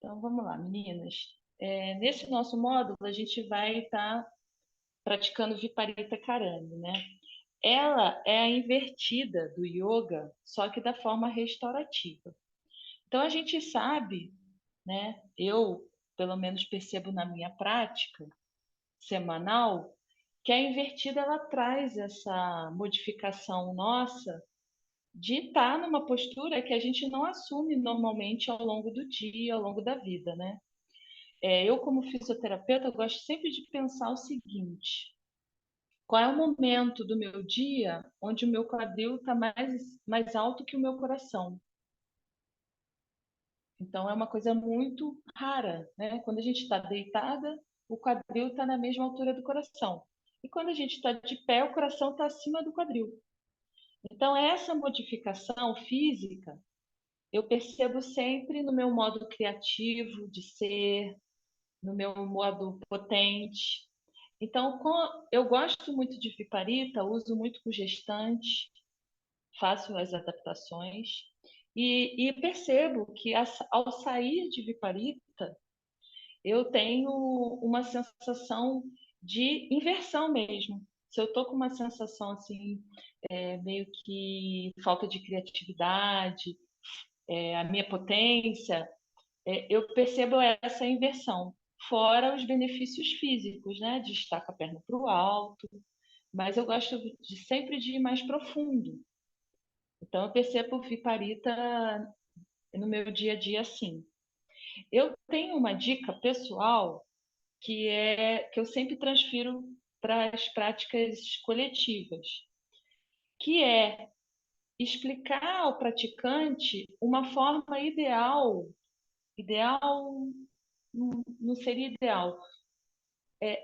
Então, vamos lá, meninas. Nesse nosso módulo, a gente vai estar praticando Viparita Karani, né? Ela é a invertida do yoga, só que da forma restaurativa. Então, a gente sabe, né? Eu, pelo menos, percebo na minha prática semanal, que a invertida ela traz essa modificação nossa de estar numa postura que a gente não assume normalmente ao longo do dia, ao longo da vida, né? Eu, como fisioterapeuta, eu gosto sempre de pensar o seguinte: qual é o momento do meu dia onde o meu quadril está mais alto que o meu coração? Então, é uma coisa muito rara, né? Quando a gente está deitada, o quadril está na mesma altura do coração. E quando a gente está de pé, o coração está acima do quadril. Então, essa modificação física, eu percebo sempre no meu modo criativo de ser, no meu modo potente. Então, eu gosto muito de Viparita, uso muito com gestante, faço as adaptações e percebo que ao sair de Viparita, eu tenho uma sensação de inversão mesmo. Se eu estou com uma sensação assim, meio que falta de criatividade, a minha potência, eu percebo essa inversão. Fora os benefícios físicos, né? De estar com a perna para o alto, mas eu gosto sempre de ir mais profundo. Então, eu percebo Viparita no meu dia a dia assim. Eu tenho uma dica pessoal que eu sempre transfiro para as práticas coletivas, que é explicar ao praticante uma forma ideal, ideal não seria ideal,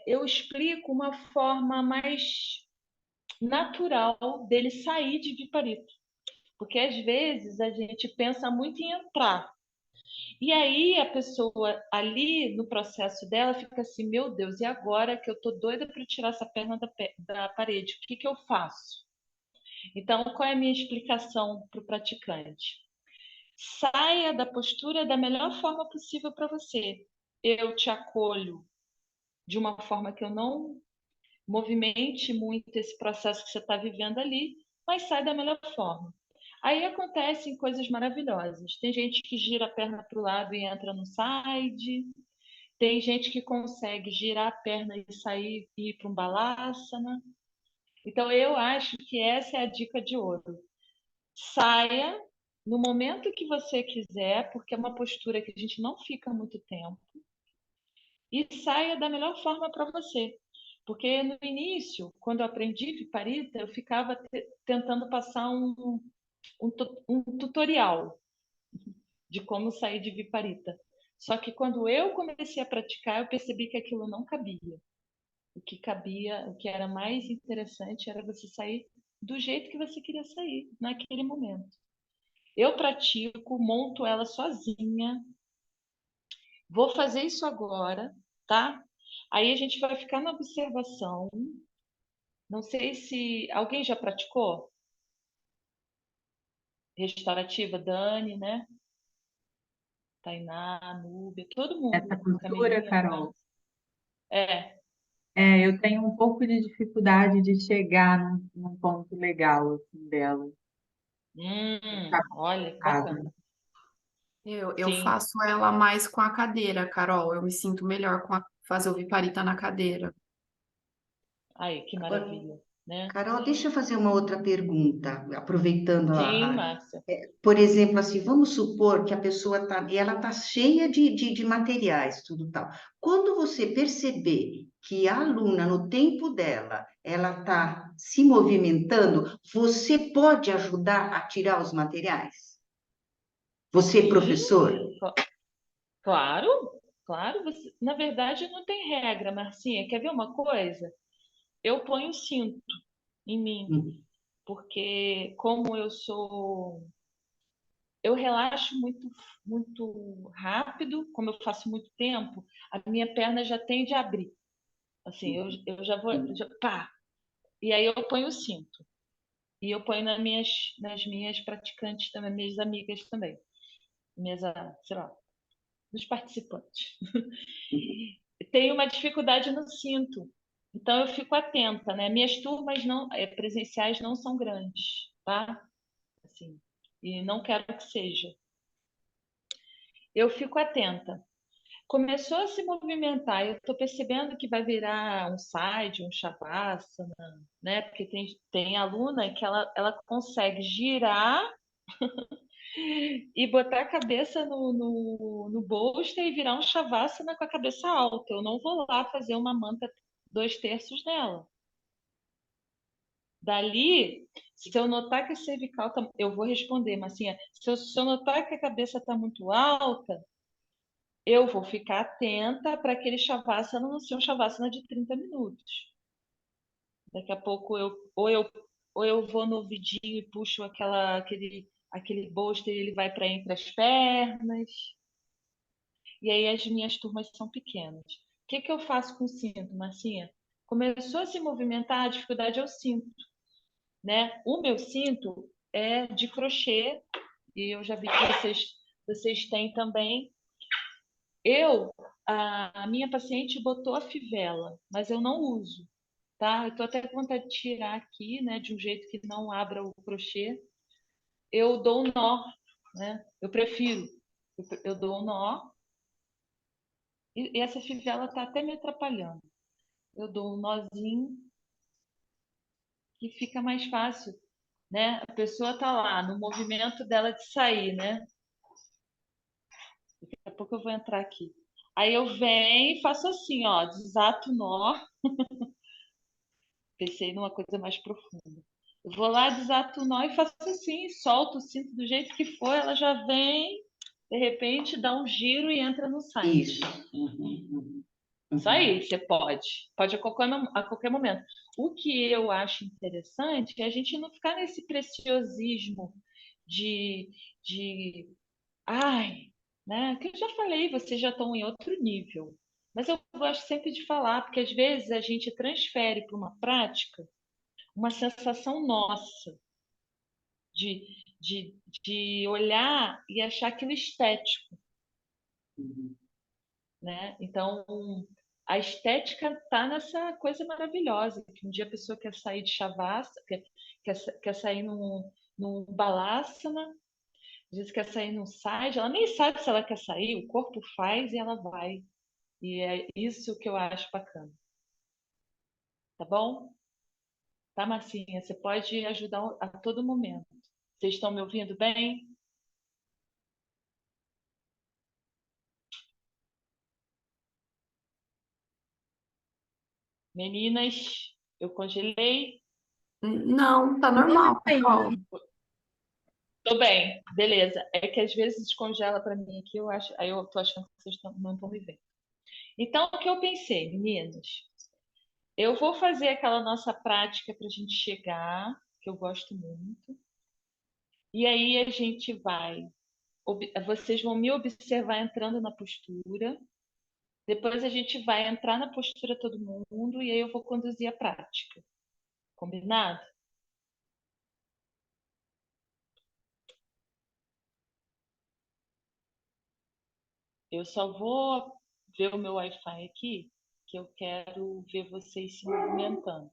eu explico uma forma mais natural dele sair de Viparita. Porque às vezes a gente pensa muito em entrar. E aí a pessoa ali no processo dela fica assim, meu Deus, e agora que eu tô doida para tirar essa perna da parede, o que que eu faço? Então, qual é a minha explicação para o praticante? Saia da postura da melhor forma possível para você. Eu te acolho de uma forma que eu não movimente muito esse processo que você está vivendo ali, mas sai da melhor forma. Aí acontecem coisas maravilhosas. Tem gente que gira a perna para o lado e entra no side. Tem gente que consegue girar a perna e sair e ir para um balasana. Então, eu acho que essa é a dica de ouro. Saia no momento que você quiser, porque é uma postura que a gente não fica muito tempo, e saia da melhor forma para você. Porque no início, quando eu aprendi Viparita, eu ficava tentando passar um tutorial de como sair de Viparita. Só que quando eu comecei a praticar, eu percebi que aquilo não cabia. O que cabia, o que era mais interessante era você sair do jeito que você queria sair, naquele momento. Eu pratico, monto ela sozinha. Vou fazer isso agora, tá? Aí a gente vai ficar na observação. Não sei se alguém já praticou restaurativa, Dani, né? Tainá, Núbia, todo Essa mundo, cultura, Camelinha, Carol, Márcia. É. eu tenho um pouco de dificuldade de chegar num ponto legal assim, dela. Tá Olha, que complicado. bacana. Eu Sim. faço ela mais com a cadeira, Carol. Eu me sinto melhor com fazer o viparita na cadeira. Aí, que Agora, maravilha, né? Carol, deixa eu fazer uma outra pergunta, aproveitando Sim, Márcia. por exemplo, assim, vamos supor que a pessoa tá, e ela tá cheia de materiais, tudo tal. Quando você perceber que a aluna, no tempo dela, ela tá se movimentando, você pode ajudar a tirar os materiais? Você, Sim, professor? claro, claro. Na verdade, não tem regra, Marcinha. Quer ver uma coisa? Eu ponho cinto em mim, Hum. porque como eu relaxo muito, muito rápido, como eu faço muito tempo, a minha perna já tende a abrir. Assim, eu já vou, pá. E aí eu ponho o cinto. E eu ponho nas minhas praticantes também, minhas amigas também. Minhas, sei lá. dos participantes. Tem uma dificuldade no cinto. Então, eu fico atenta, né? Minhas turmas presenciais não são grandes, tá? Assim, e não quero que seja. Eu fico atenta. Começou a se movimentar, eu estou percebendo que vai virar um side, um shavasana, né? Porque tem aluna que ela consegue girar e botar a cabeça no bolster e virar um shavasana com a cabeça alta. Eu não vou lá fazer uma manta 2/3 dela. Dali, se eu notar que a cervical tá, eu vou responder, mas assim, se eu notar que a cabeça está muito alta, eu vou ficar atenta para aquele shavasana não ser um shavasana de 30 minutos. Daqui a pouco ou eu vou no vidinho e puxo aquele bolster e ele vai para entre as pernas. E aí as minhas turmas são pequenas. O que eu faço com o cinto, Marcinha? Começou a se movimentar, a dificuldade é o cinto, né? O meu cinto é de crochê e eu já vi que vocês têm também. A minha paciente botou a fivela, mas eu não uso, tá? Eu tô até com vontade de tirar aqui, né? De um jeito que não abra o crochê. Eu dou um nó, né? Eu prefiro. Eu dou um nó e essa fivela tá até me atrapalhando. Eu dou um nozinho que fica mais fácil, né? A pessoa tá lá no movimento dela de sair, né? Daqui a pouco eu vou entrar aqui. Aí eu venho e faço assim, ó, desato o nó. Pensei numa coisa mais profunda. Eu vou lá, desato o nó e faço assim, solto o cinto do jeito que for, ela já vem, de repente, dá um giro e entra no site. Isso. Uhum. Isso aí, você pode. Pode a qualquer momento. O que eu acho interessante é a gente não ficar nesse preciosismo de ai, né? Que eu já falei, vocês já estão em outro nível. Mas eu gosto sempre de falar, porque às vezes a gente transfere para uma prática uma sensação nossa de, de olhar e achar aquilo estético, Uhum. né? Então, a estética está nessa coisa maravilhosa, que um dia a pessoa quer sair de Shavasana, quer sair num Balasana, às vezes quer sair num side, ela nem sabe se ela quer sair, o corpo faz e ela vai. E é isso que eu acho bacana. Tá bom? Tá, Marcinha? Você pode ajudar a todo momento. Vocês estão me ouvindo bem? Meninas, eu congelei. Não, tá normal, Carol. Tô bem, beleza. É que às vezes descongela para mim aqui, aí eu tô achando que vocês não estão me vendo. Então, o que eu pensei, meninas? Eu vou fazer aquela nossa prática para a gente chegar, que eu gosto muito. E aí a gente vocês vão me observar entrando na postura. Depois a gente vai entrar na postura todo mundo e aí eu vou conduzir a prática. Combinado? Eu só vou ver o meu Wi-Fi aqui, que eu quero ver vocês se movimentando.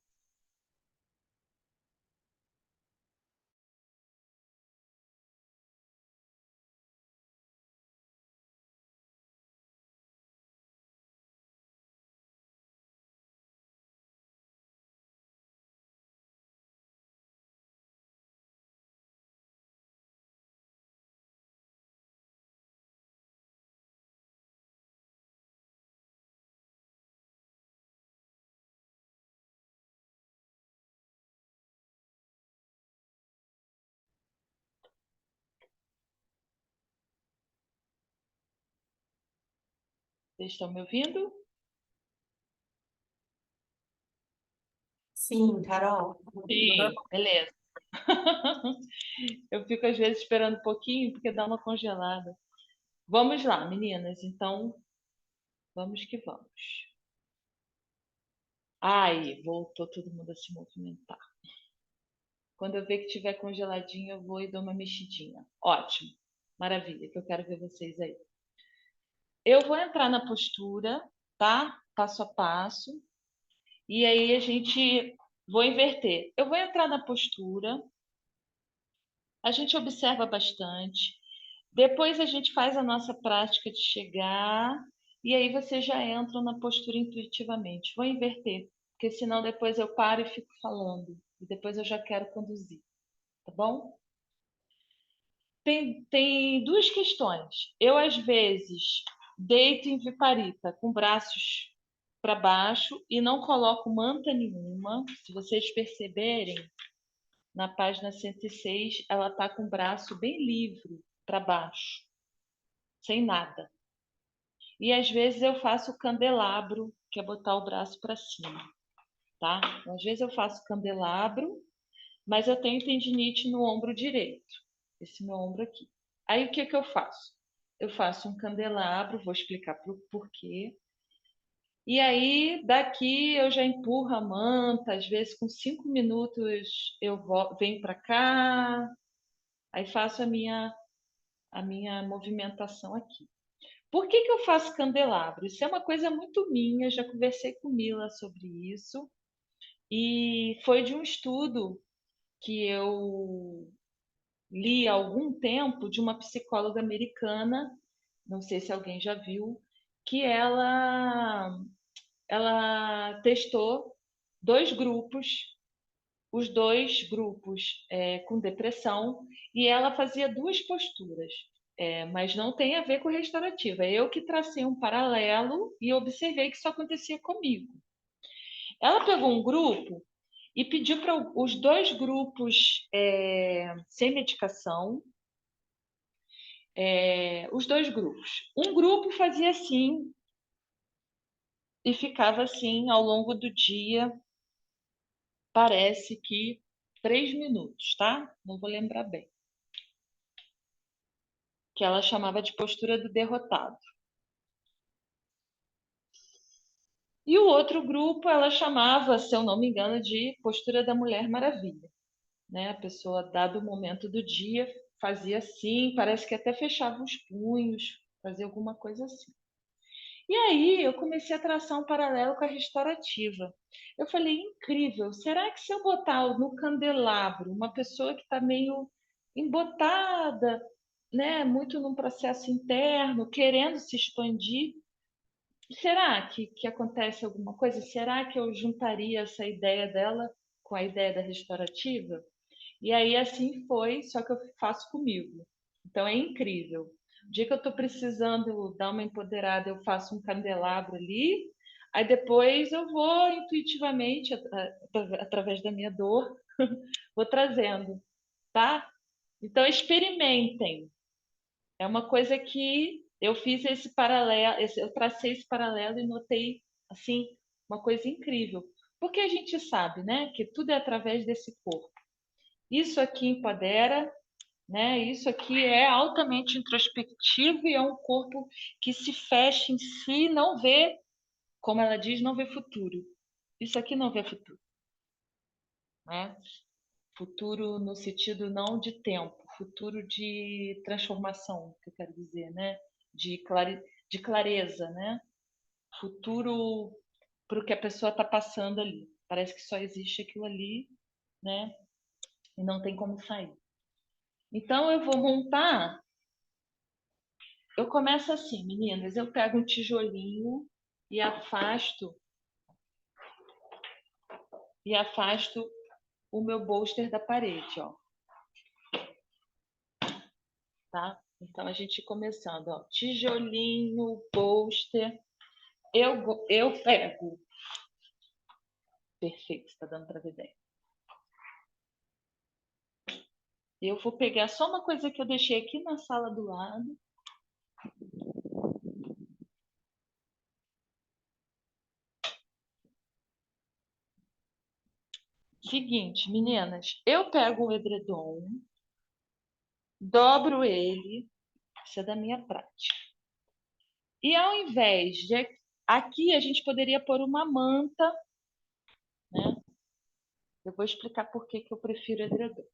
Vocês estão me ouvindo? Sim, Carol. Sim, beleza. Eu fico às vezes esperando um pouquinho porque dá uma congelada. Vamos lá, meninas. Então, vamos que vamos. Aí, voltou todo mundo a se movimentar. Quando eu ver que tiver congeladinho, eu vou e dou uma mexidinha. Ótimo. Maravilha, que eu quero ver vocês aí. eu vou entrar na postura, tá? Passo a passo. E aí vou inverter. Eu vou entrar na postura, a gente observa bastante. Depois a gente faz a nossa prática de chegar. E aí você já entra na postura intuitivamente. Vou inverter, porque senão depois eu paro e fico falando. E depois eu já quero conduzir, tá bom? Tem duas questões. Eu, às vezes, deito em viparita com braços para baixo e não coloco manta nenhuma. Se vocês perceberem, na página 106, ela está com o braço bem livre para baixo, sem nada. E, às vezes, eu faço candelabro, que é botar o braço para cima, tá? Às vezes eu faço candelabro, mas eu tenho tendinite no ombro direito, esse meu ombro aqui. Aí o que eu faço? Eu faço um candelabro, vou explicar o porquê. E aí daqui eu já empurro a manta, às vezes com 5 minutos eu venho para cá, aí faço a minha movimentação aqui. Por que eu faço candelabro? Isso é uma coisa muito minha, já conversei com Mila sobre isso, e foi de um estudo que eu li há algum tempo de uma psicóloga americana, não sei se alguém já viu, que ela testou dois grupos, os dois grupos com depressão, e ela fazia duas posturas, mas não tem a ver com restaurativa. É eu que tracei um paralelo e observei que isso acontecia comigo. Ela pegou um grupo e pediu para os dois grupos sem medicação, os dois grupos. Um grupo fazia assim e ficava assim ao longo do dia, parece que 3 minutos, tá? Não vou lembrar bem. Que ela chamava de postura do derrotado. E o outro grupo ela chamava, se eu não me engano, de postura da Mulher Maravilha. Né? A pessoa, dado o momento do dia, fazia assim, parece que até fechava os punhos, fazia alguma coisa assim. E aí eu comecei a traçar um paralelo com a restaurativa. Eu falei, incrível, será que se eu botar no candelabro uma pessoa que está meio embotada, né, muito num processo interno, querendo se expandir, será que acontece alguma coisa? Será que eu juntaria essa ideia dela com a ideia da restaurativa? E aí assim foi, só que eu faço comigo. Então é incrível. O dia que eu estou precisando dar uma empoderada, eu faço um candelabro ali, aí depois eu vou intuitivamente, através da minha dor, vou trazendo, tá? Então experimentem. É uma coisa que eu fiz esse paralelo, eu tracei esse paralelo e notei assim uma coisa incrível. Porque a gente sabe, né, que tudo é através desse corpo. Isso aqui empodera, né? Isso aqui é altamente introspectivo e é um corpo que se fecha em si, não vê, como ela diz, não vê futuro. Isso aqui não vê futuro, né? Futuro no sentido não de tempo, futuro de transformação, que eu quero dizer, né? De clareza, né? Futuro para o que a pessoa está passando ali. Parece que só existe aquilo ali, né? E não tem como sair. Então eu vou montar. Eu começo assim, meninas. Eu pego um tijolinho e afasto o meu bolster da parede, ó. Tá? Então a gente começando, ó, tijolinho, bolster. Eu pego. Perfeito, está dando para ver bem. Eu vou pegar só uma coisa que eu deixei aqui na sala do lado. Seguinte, meninas, eu pego o edredom, dobro ele, isso é da minha prática. E ao invés de aqui a gente poderia pôr uma manta, né? Eu vou explicar por que eu prefiro edredom.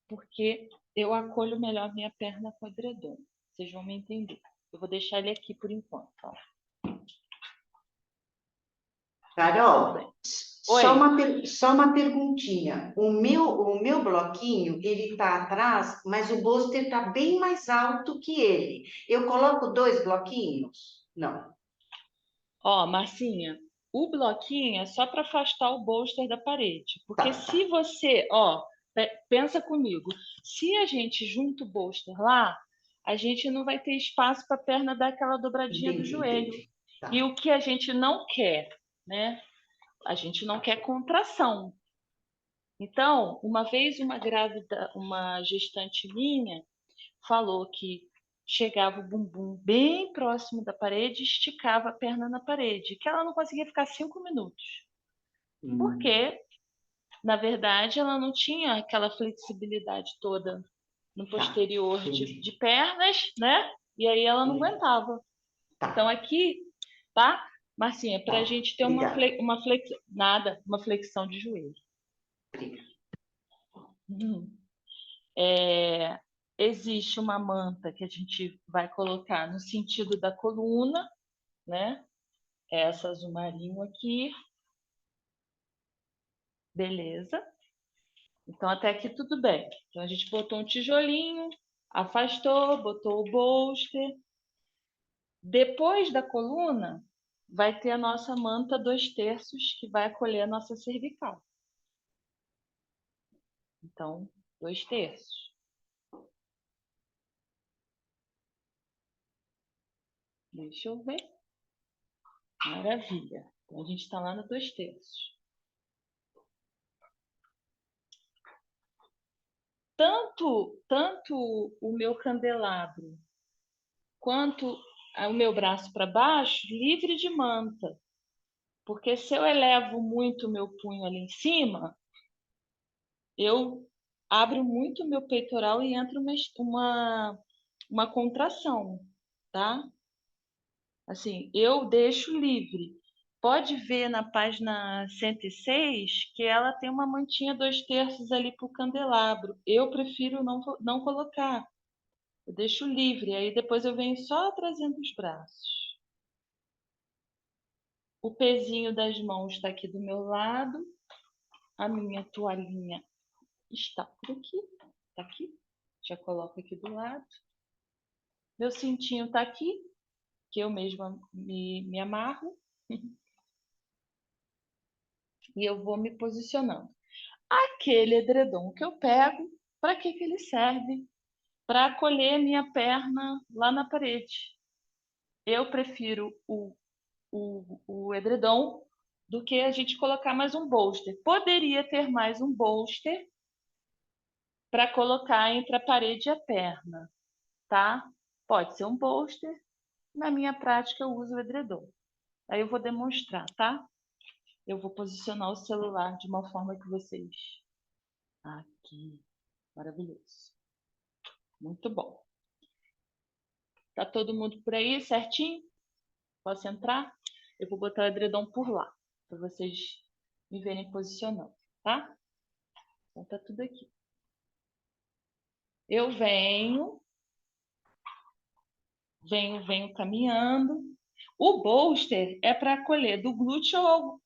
Porque eu acolho melhor minha perna com edredom. Vocês vão me entender. Eu vou deixar ele aqui por enquanto, ó. Carol, Oi. só uma perguntinha. O meu bloquinho, ele está atrás, mas o bolster está bem mais alto que ele. Eu coloco 2 bloquinhos? Não. Ó, Marcinha, o bloquinho é só para afastar o bolster da parede. Porque Tá, se você, ó, pensa comigo, se a gente junta o bolster lá, a gente não vai ter espaço para a perna dar aquela dobradinha do entendi, joelho. entendi. Tá. E o que a gente não quer, né? A gente não quer contração. Então, uma vez uma grávida, uma gestante minha, falou que chegava o bumbum bem próximo da parede e esticava a perna na parede, que ela não conseguia ficar 5 minutos. Porque, na verdade, ela não tinha aquela flexibilidade toda no posterior entendi. de pernas, né? E aí ela não aguentava. Tá, Então, aqui, tá, Marcinha, para a tá. gente ter Obrigada. uma flexão de joelho. Obrigada. É, existe uma manta que a gente vai colocar no sentido da coluna, né? Essa azul marinho aqui. Beleza. Então, até aqui tudo bem. Então, a gente botou um tijolinho, afastou, botou o bolster. Depois da coluna, vai ter a nossa manta 2/3, que vai acolher a nossa cervical. Então, 2/3. Deixa eu ver. Maravilha. Então, a gente está lá no 2/3. Tanto o meu candelabro quanto o meu braço para baixo, livre de manta. Porque se eu elevo muito o meu punho ali em cima, eu abro muito o meu peitoral e entra uma contração, tá? Assim, eu deixo livre. Pode ver na página 106 que ela tem uma mantinha 2/3 ali para o candelabro. Eu prefiro não colocar. Eu deixo livre, aí depois eu venho só trazendo os braços. O pezinho das mãos está aqui do meu lado. A minha toalhinha está por aqui. Está aqui. Já coloco aqui do lado. Meu cintinho está aqui, que eu mesma me amarro. E eu vou me posicionando. Aquele edredom que eu pego, para que ele serve? Para acolher minha perna lá na parede. Eu prefiro o edredom do que a gente colocar mais um bolster. Poderia ter mais um bolster para colocar entre a parede e a perna, tá? Pode ser um bolster. Na minha prática, eu uso o edredom. Aí eu vou demonstrar, tá? Eu vou posicionar o celular de uma forma que vocês... Aqui. Maravilhoso. Muito bom. Tá todo mundo por aí certinho? Posso entrar? Eu vou botar o edredom por lá, para vocês me verem posicionando, tá? Então tá tudo aqui. Eu venho caminhando. O bolster é para acolher do glúteo ao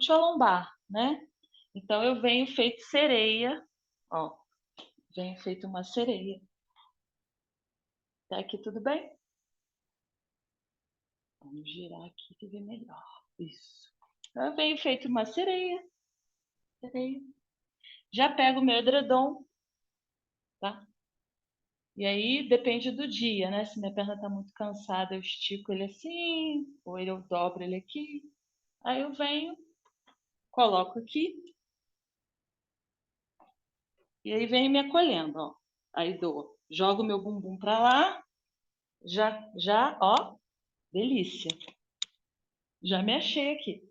lombar, né? Então eu venho feito sereia, ó. Venho feito uma sereia. Tá aqui tudo bem? Vamos girar aqui que vê melhor. Isso. Então, eu venho feito uma sereia. Já pego o meu edredom, tá? E aí depende do dia, né? Se minha perna tá muito cansada, eu estico ele assim, ou eu dobro ele aqui. Aí eu venho, coloco aqui, e aí vem me acolhendo, ó. Aí jogo meu bumbum para lá, ó, delícia. Já me achei aqui.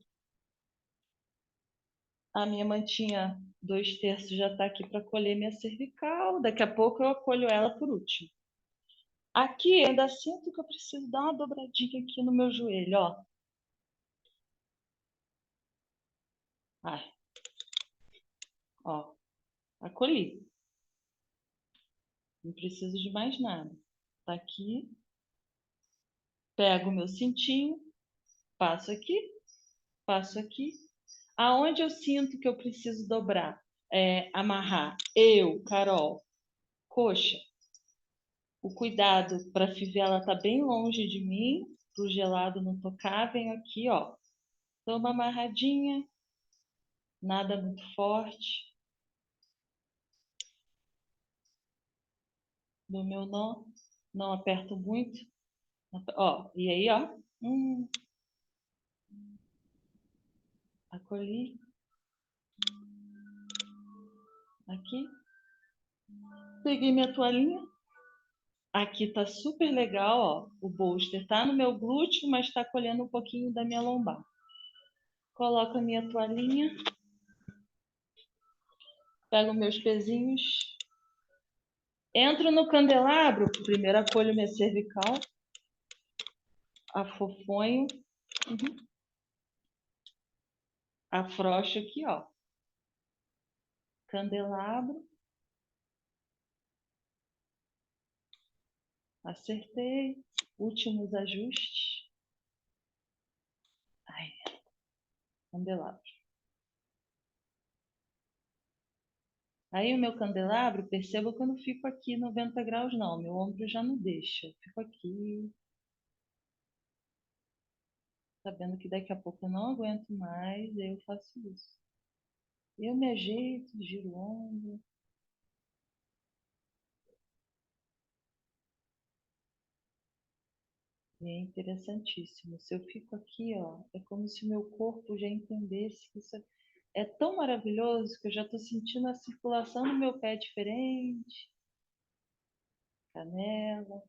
A minha mantinha 2/3 já está aqui para acolher minha cervical. Daqui a pouco eu acolho ela por último. Aqui ainda sinto que eu preciso dar uma dobradinha aqui no meu joelho, ó. Ai. Ó, acolhi. Não preciso de mais nada. Tá aqui. Pego o meu cintinho, passo aqui, passo aqui. Aonde eu sinto que eu preciso dobrar, amarrar, eu, Carol, coxa, o cuidado para a fivela estar bem longe de mim, para o gelado não tocar, venho aqui, ó, dou uma amarradinha, nada muito forte, do meu nó, não aperto muito, ó, e aí, ó, acolhi, aqui, peguei minha toalhinha, aqui tá super legal, ó, o bolster tá no meu glúteo, mas tá colhendo um pouquinho da minha lombar. Coloco a minha toalhinha, pego meus pezinhos, entro no candelabro, primeiro acolho minha cervical, afofonho, afrouxo aqui, ó, candelabro, acertei, últimos ajustes, ai, candelabro. Aí o meu candelabro, perceba que eu não fico aqui 90 graus não, meu ombro já não deixa, eu fico aqui, sabendo que daqui a pouco eu não aguento mais, aí eu faço isso. Eu me ajeito, giro o ombro. E é interessantíssimo. Se eu fico aqui, ó, é como se o meu corpo já entendesse que isso é tão maravilhoso que eu já estou sentindo a circulação no meu pé diferente, canela,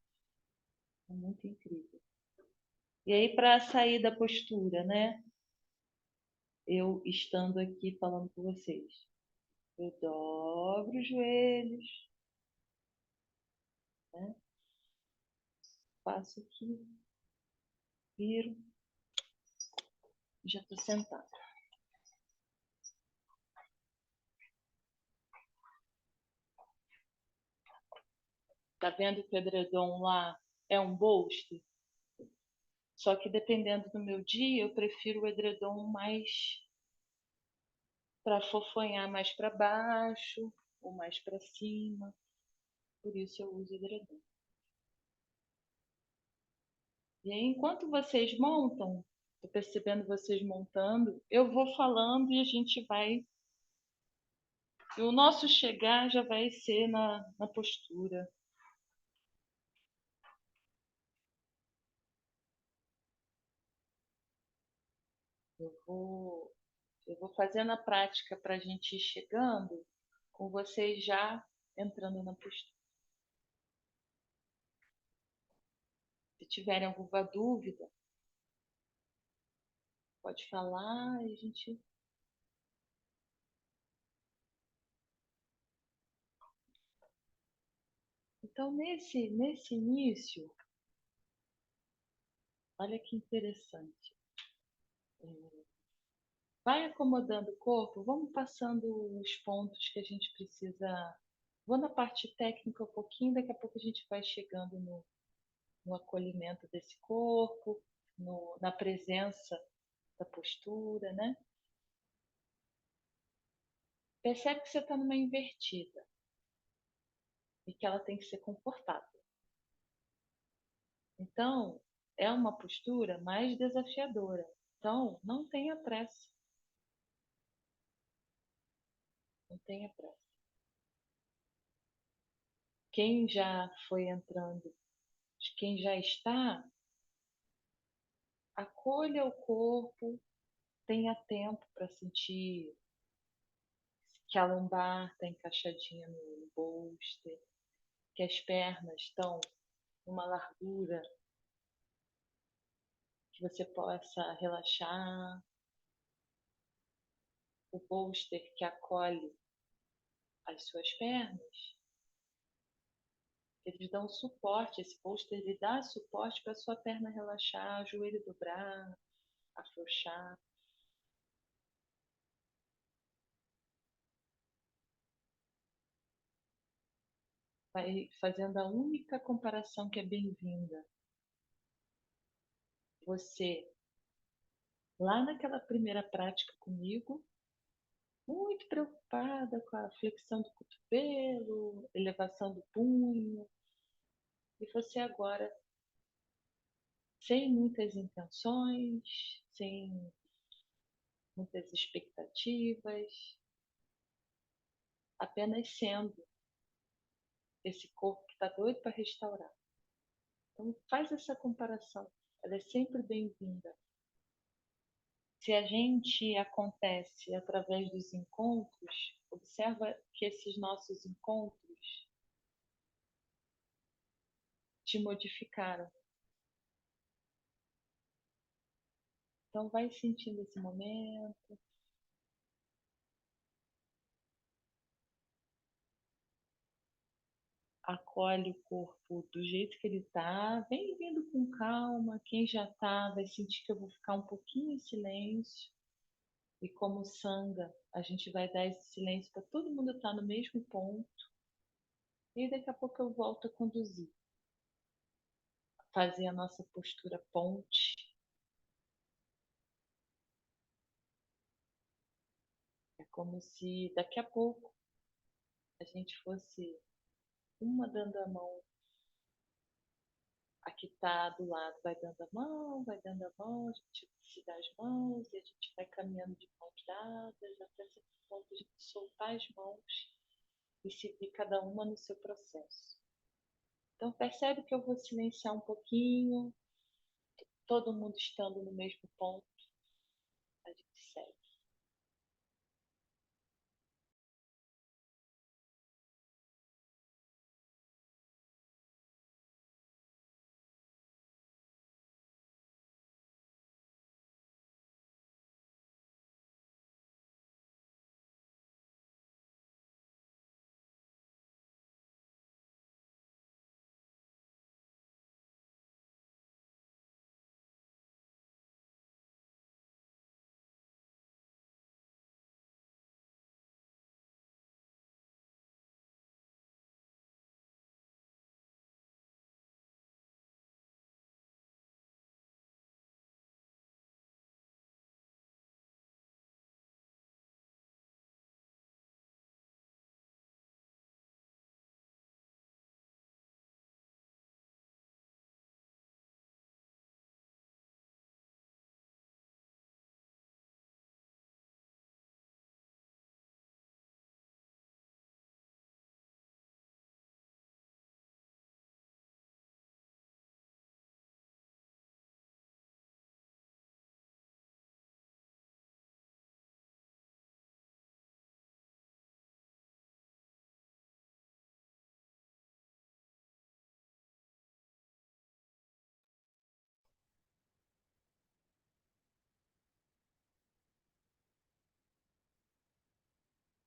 é muito incrível. E aí, para sair da postura, né? Eu estando aqui falando com vocês, eu dobro os joelhos, né? Passo aqui, viro, já estou sentada. Tá vendo que o edredom lá é um bolster? Só que dependendo do meu dia, eu prefiro o edredom mais para fofonhar mais para baixo ou mais para cima. Por isso eu uso edredom. E aí, enquanto vocês montam, estou percebendo vocês montando, eu vou falando e a gente vai. E o nosso chegar já vai ser na postura. Eu vou fazendo a prática para a gente ir chegando, com vocês já entrando na postura. Se tiverem alguma dúvida, pode falar e a gente. Então, nesse início, olha que interessante. Vai acomodando o corpo, vamos passando os pontos que a gente precisa. Vou na parte técnica um pouquinho, daqui a pouco a gente vai chegando no acolhimento desse corpo, na presença da postura, né? Percebe que você está numa invertida e que ela tem que ser confortável. Então, é uma postura mais desafiadora. Então, não tenha pressa. Não tenha pressa. Quem já foi entrando, quem já está, acolha o corpo, tenha tempo para sentir que a lombar está encaixadinha no bolster, que as pernas estão numa largura que você possa relaxar, o bolster que acolhe as suas pernas, eles dão suporte, esse bolster ele dá suporte para a sua perna relaxar, o joelho dobrar, afrouxar. Vai fazendo a única comparação que é bem-vinda. você, lá naquela primeira prática comigo, muito preocupada com a flexão do cotovelo, elevação do punho, e você agora, sem muitas intenções, sem muitas expectativas, apenas sendo esse corpo que está doido para restaurar. Então, faz essa comparação, ela é sempre bem-vinda. Se a gente acontece através dos encontros, observa que esses nossos encontros te modificaram. Então, vai sentindo esse momento. Acolhe o corpo do jeito que ele está. Vem vindo com calma. Quem já está vai sentir que eu vou ficar um pouquinho em silêncio. E como sanga, a gente vai dar esse silêncio para todo mundo estar no mesmo ponto. E daqui a pouco eu volto a conduzir. Fazer a nossa postura ponte. É como se daqui a pouco a gente fosse uma dando a mão, a que está do lado vai dando a mão, a gente se dá as mãos e a gente vai caminhando de mãos dadas até esse ponto de soltar as mãos e seguir cada uma no seu processo. Então percebe que eu vou silenciar um pouquinho, todo mundo estando no mesmo ponto, a gente segue.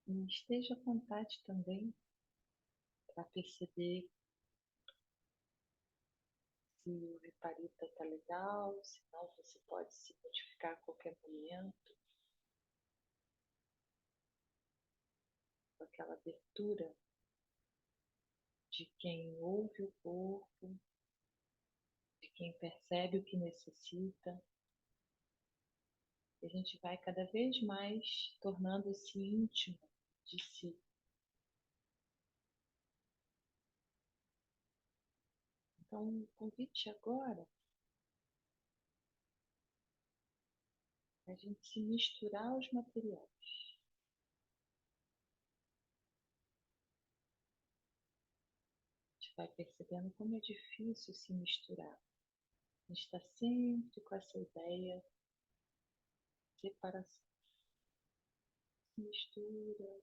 E esteja à vontade também para perceber se o Viparita está legal, se não você pode se modificar a qualquer momento, com aquela abertura de quem ouve o corpo, de quem percebe o que necessita. E a gente vai cada vez mais tornando-se íntimo de si. Então, o convite agora é a gente se misturar aos materiais. A gente vai percebendo como é difícil se misturar. A gente está sempre com essa ideia de separação. Se mistura,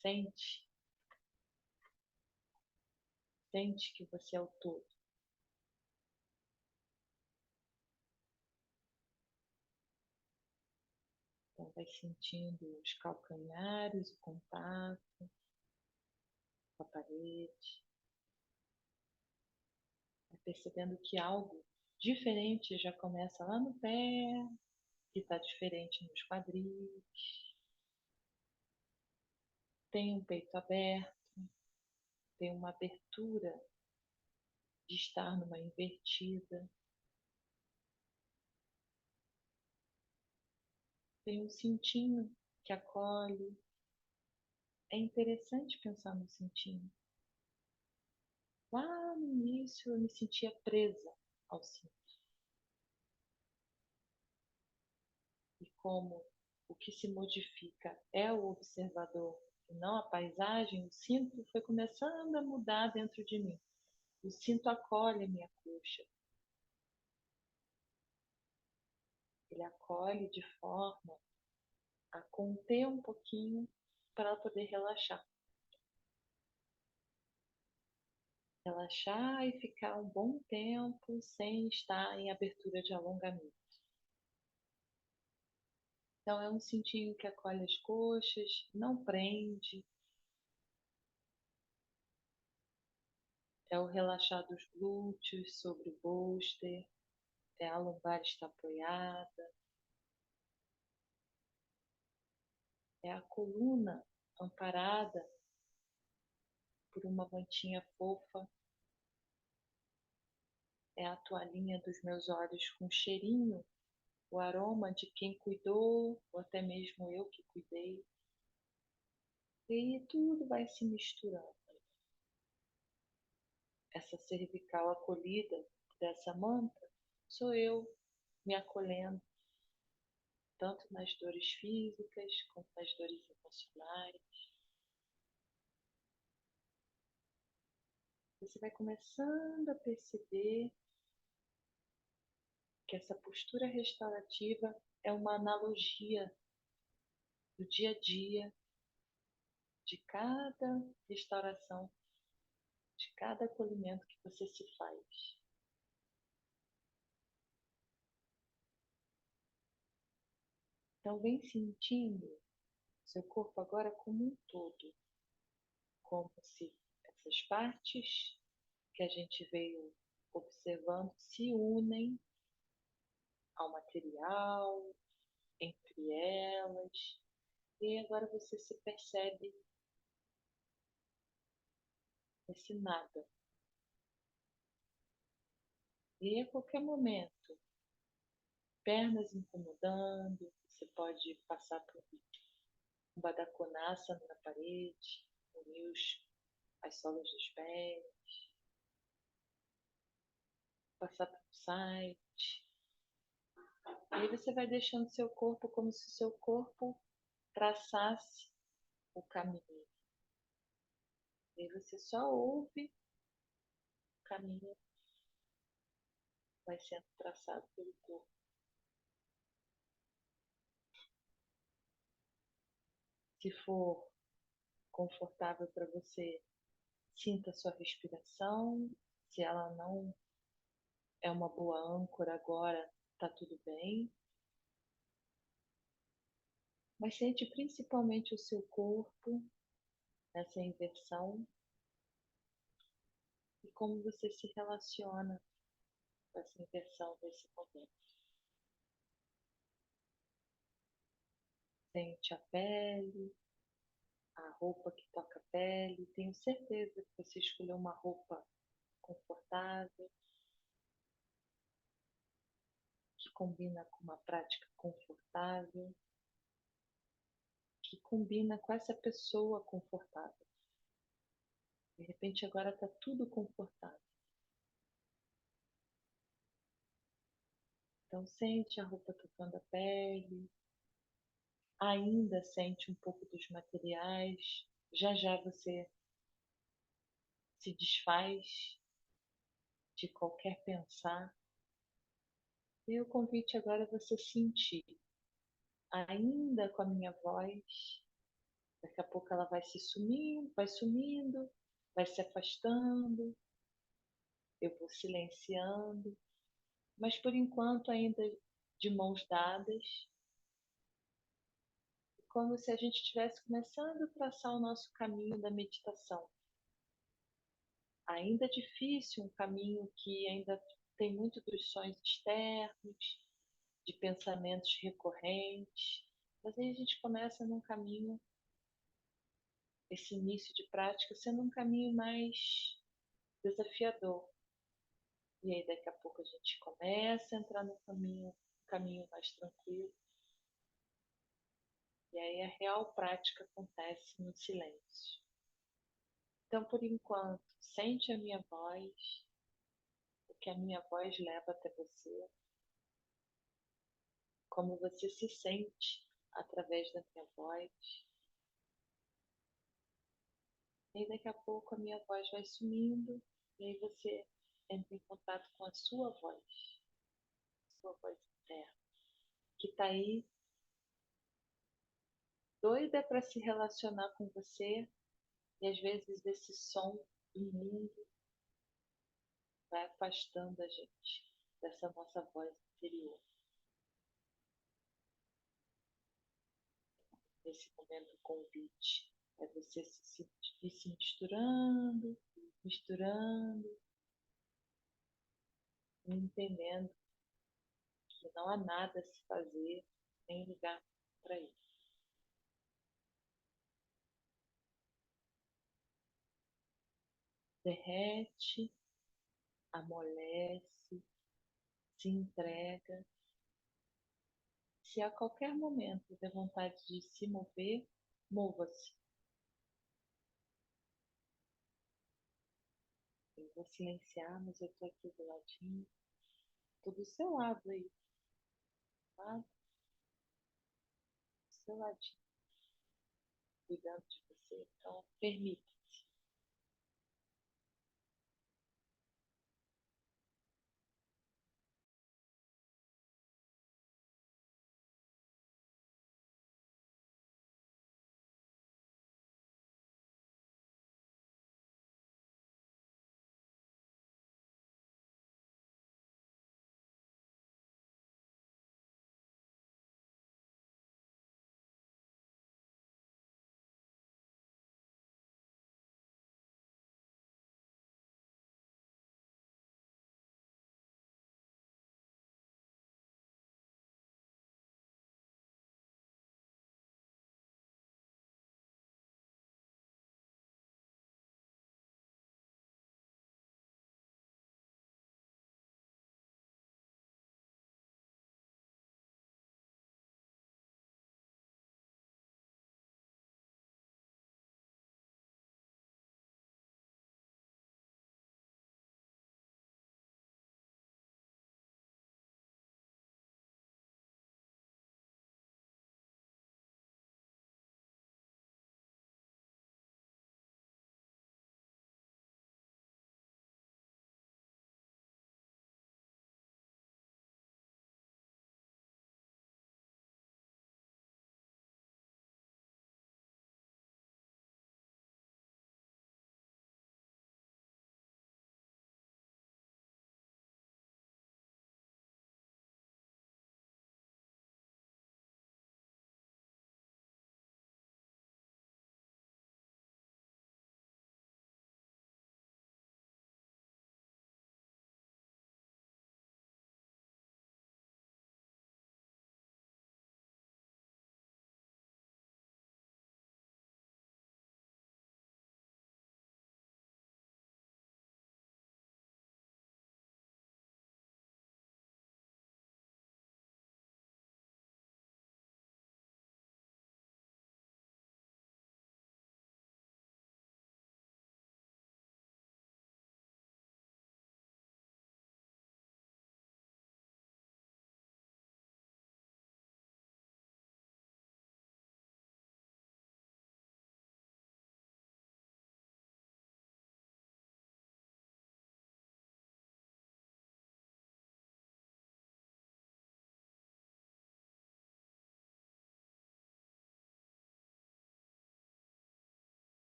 sente, sente que você é o todo. Então, vai sentindo os calcanhares, o contato com a parede. Vai percebendo que algo diferente já começa lá no pé, que está diferente nos quadris. Tem um peito aberto, tem uma abertura de estar numa invertida. Tem um cintinho que acolhe. É interessante pensar no cintinho. Lá no início eu me sentia presa ao cinto. E como o que se modifica é o observador e não a paisagem, o cinto foi começando a mudar dentro de mim. O cinto acolhe a minha coxa. Ele acolhe de forma a conter um pouquinho para ela poder relaxar. Relaxar e ficar um bom tempo sem estar em abertura de alongamento. Então é um cintinho que acolhe as coxas, não prende. É o relaxar dos glúteos sobre o bolster. É a lombar está apoiada. É a coluna amparada por uma mantinha fofa. É a toalhinha dos meus olhos com cheirinho, o aroma de quem cuidou, ou até mesmo eu que cuidei. E tudo vai se misturando. Essa cervical acolhida dessa manta sou eu me acolhendo, tanto nas dores físicas quanto nas dores emocionais. Você vai começando a perceber que essa postura restaurativa é uma analogia do dia a dia, de cada restauração, de cada acolhimento que você se faz. Então, vem sentindo seu corpo agora como um todo, como se essas partes que a gente veio observando se unem ao material, entre elas, e agora você se percebe esse nada. E a qualquer momento, pernas incomodando, você pode passar por um badakonasana na parede, unir as solas dos pés, passar por um side. E aí você vai deixando seu corpo como se o seu corpo traçasse o caminho. E aí você só ouve o caminho vai sendo traçado pelo corpo. Se for confortável para você, sinta a sua respiração. Se ela não é uma boa âncora agora, tá tudo bem. Mas sente principalmente o seu corpo nessa inversão e como você se relaciona com essa inversão desse momento. Sente a pele, a roupa que toca a pele. Tenho certeza que você escolheu uma roupa confortável, que combina com uma prática confortável, que combina com essa pessoa confortável. De repente agora está tudo confortável. Então sente a roupa tocando a pele, ainda sente um pouco dos materiais, já já você se desfaz de qualquer pensar. E o convite agora é você sentir, ainda com a minha voz, daqui a pouco ela vai se sumindo, vai se afastando, eu vou silenciando, mas por enquanto ainda de mãos dadas, como se a gente estivesse começando a traçar o nosso caminho da meditação. Ainda difícil, um caminho que ainda tem muito dos sonhos externos, de pensamentos recorrentes, mas aí a gente começa num caminho, esse início de prática, sendo um caminho mais desafiador. E aí daqui a pouco a gente começa a entrar no caminho mais tranquilo. E aí a real prática acontece no silêncio. Então, por enquanto, sente a minha voz, o que a minha voz leva até você, como você se sente através da minha voz. E aí, daqui a pouco a minha voz vai sumindo, e aí você entra em contato com a sua voz interna, que está aí doida para se relacionar com você, e às vezes esse som do mundo vai afastando a gente dessa nossa voz interior. Nesse momento, o convite é você ir se misturando, misturando, e entendendo que não há nada a se fazer, nem lugar para ir. Derrete, amolece, se entrega. Se a qualquer momento der vontade de se mover, mova-se. Eu vou silenciar, mas eu estou aqui do ladinho. Estou do seu lado aí, tá? Do seu ladinho, cuidando de você. Então, permita.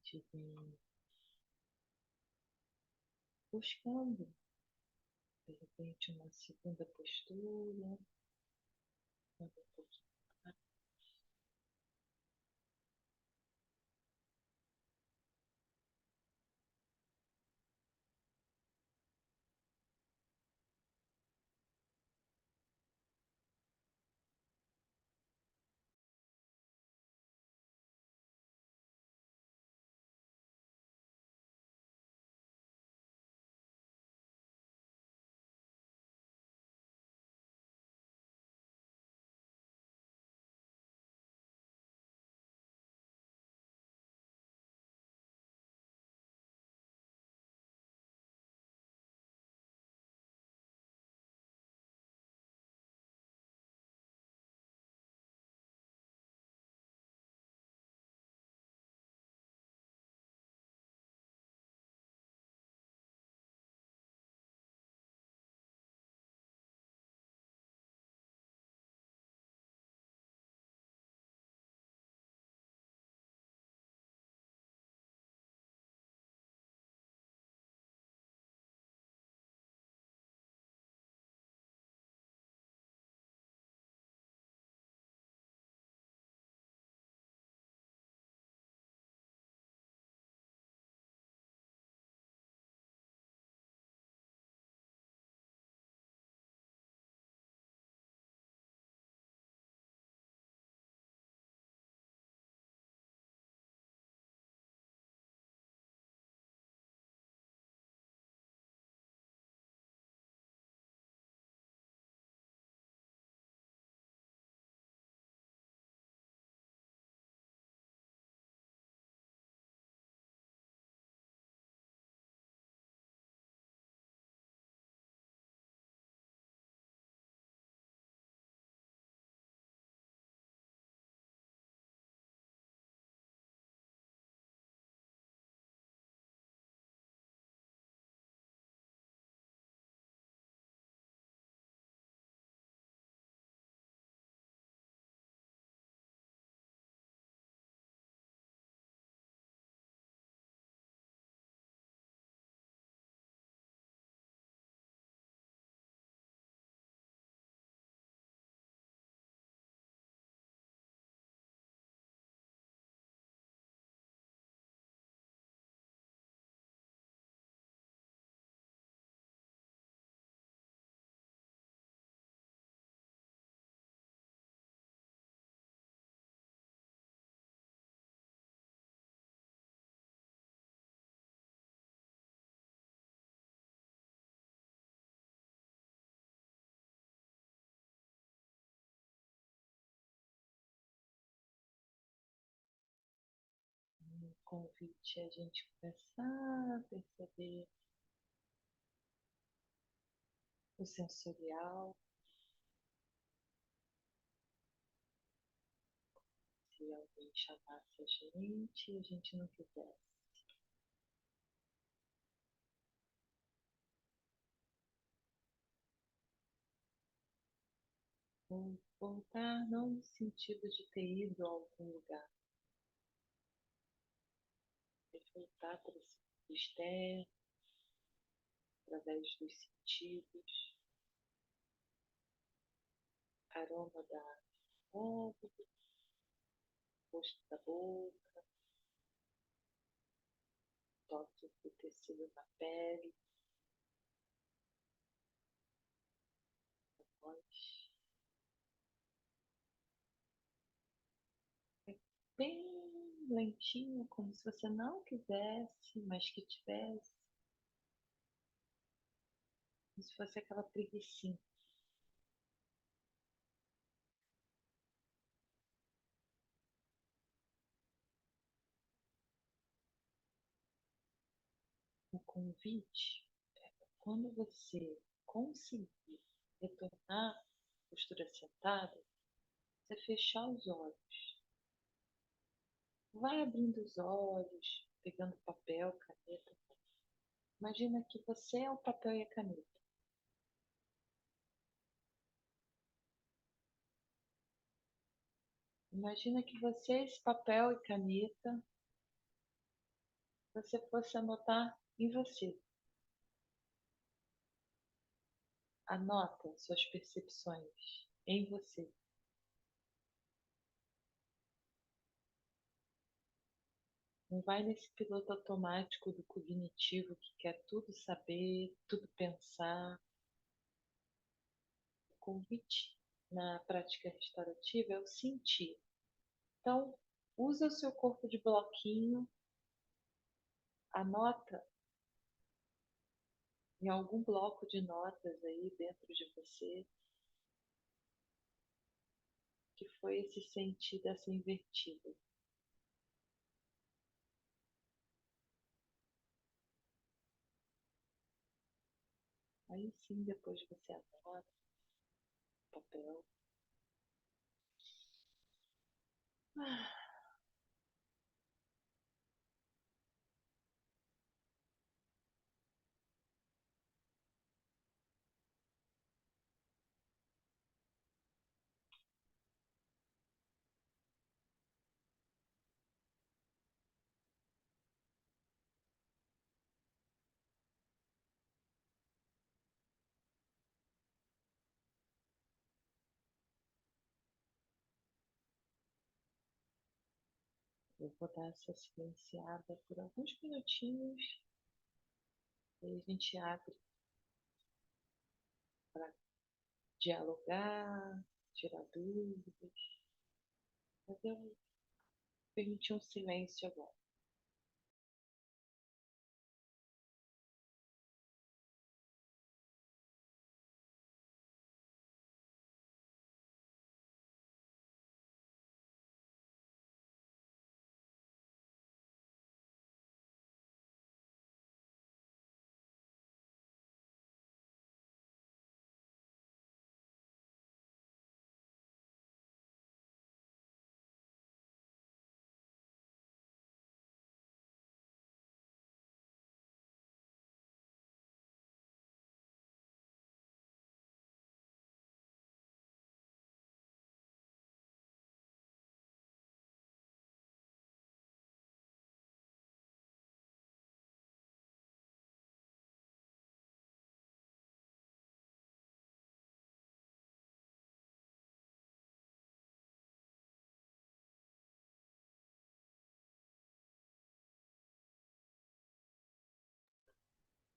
gente vem buscando, de repente, uma segunda postura, um pouquinho mais. Um convite a gente começar a perceber o sensorial, se alguém chamasse a gente e a gente não quisesse. Voltar não no sentido de ter ido a algum lugar, mas voltar para esse mundo externo, através dos sentidos, aroma da água, gosto da boca, toque do tecido na pele, voz. É bem lentinho, como se você não quisesse, mas que tivesse, como se fosse aquela preguicinha. O convite, quando você conseguir retornar à postura sentada, você fechar os olhos. Vai abrindo os olhos, pegando papel, caneta. Imagina que você é o papel e a caneta. Imagina que você é esse papel e caneta você fosse anotar em você. Anota suas percepções em você. Não vai nesse piloto automático do cognitivo que quer tudo saber, tudo pensar. O convite na prática restaurativa é o sentir. Então, usa o seu corpo de bloquinho, anota em algum bloco de notas aí dentro de você que foi esse sentir dessa invertida. Aí sim, depois você anota no papel. Eu vou dar essa silenciada por alguns minutinhos e a gente abre para dialogar, tirar dúvidas. Mas eu vou permitir um silêncio agora.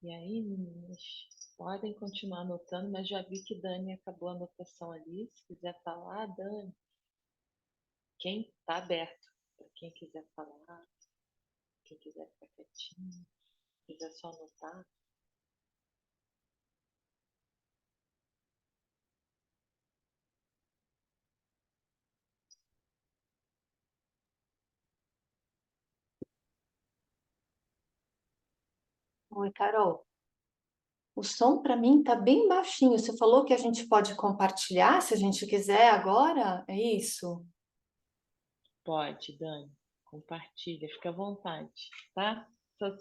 E aí, meninas, podem continuar anotando, mas já vi que Dani acabou a anotação ali. Se quiser falar, Dani, quem está aberto para quem quiser falar, quem quiser ficar quietinho, quiser só anotar. Oi, Carol. O som para mim tá bem baixinho. Você falou que a gente pode compartilhar se a gente quiser agora? É isso? Pode, Dani, compartilha, fica à vontade, tá?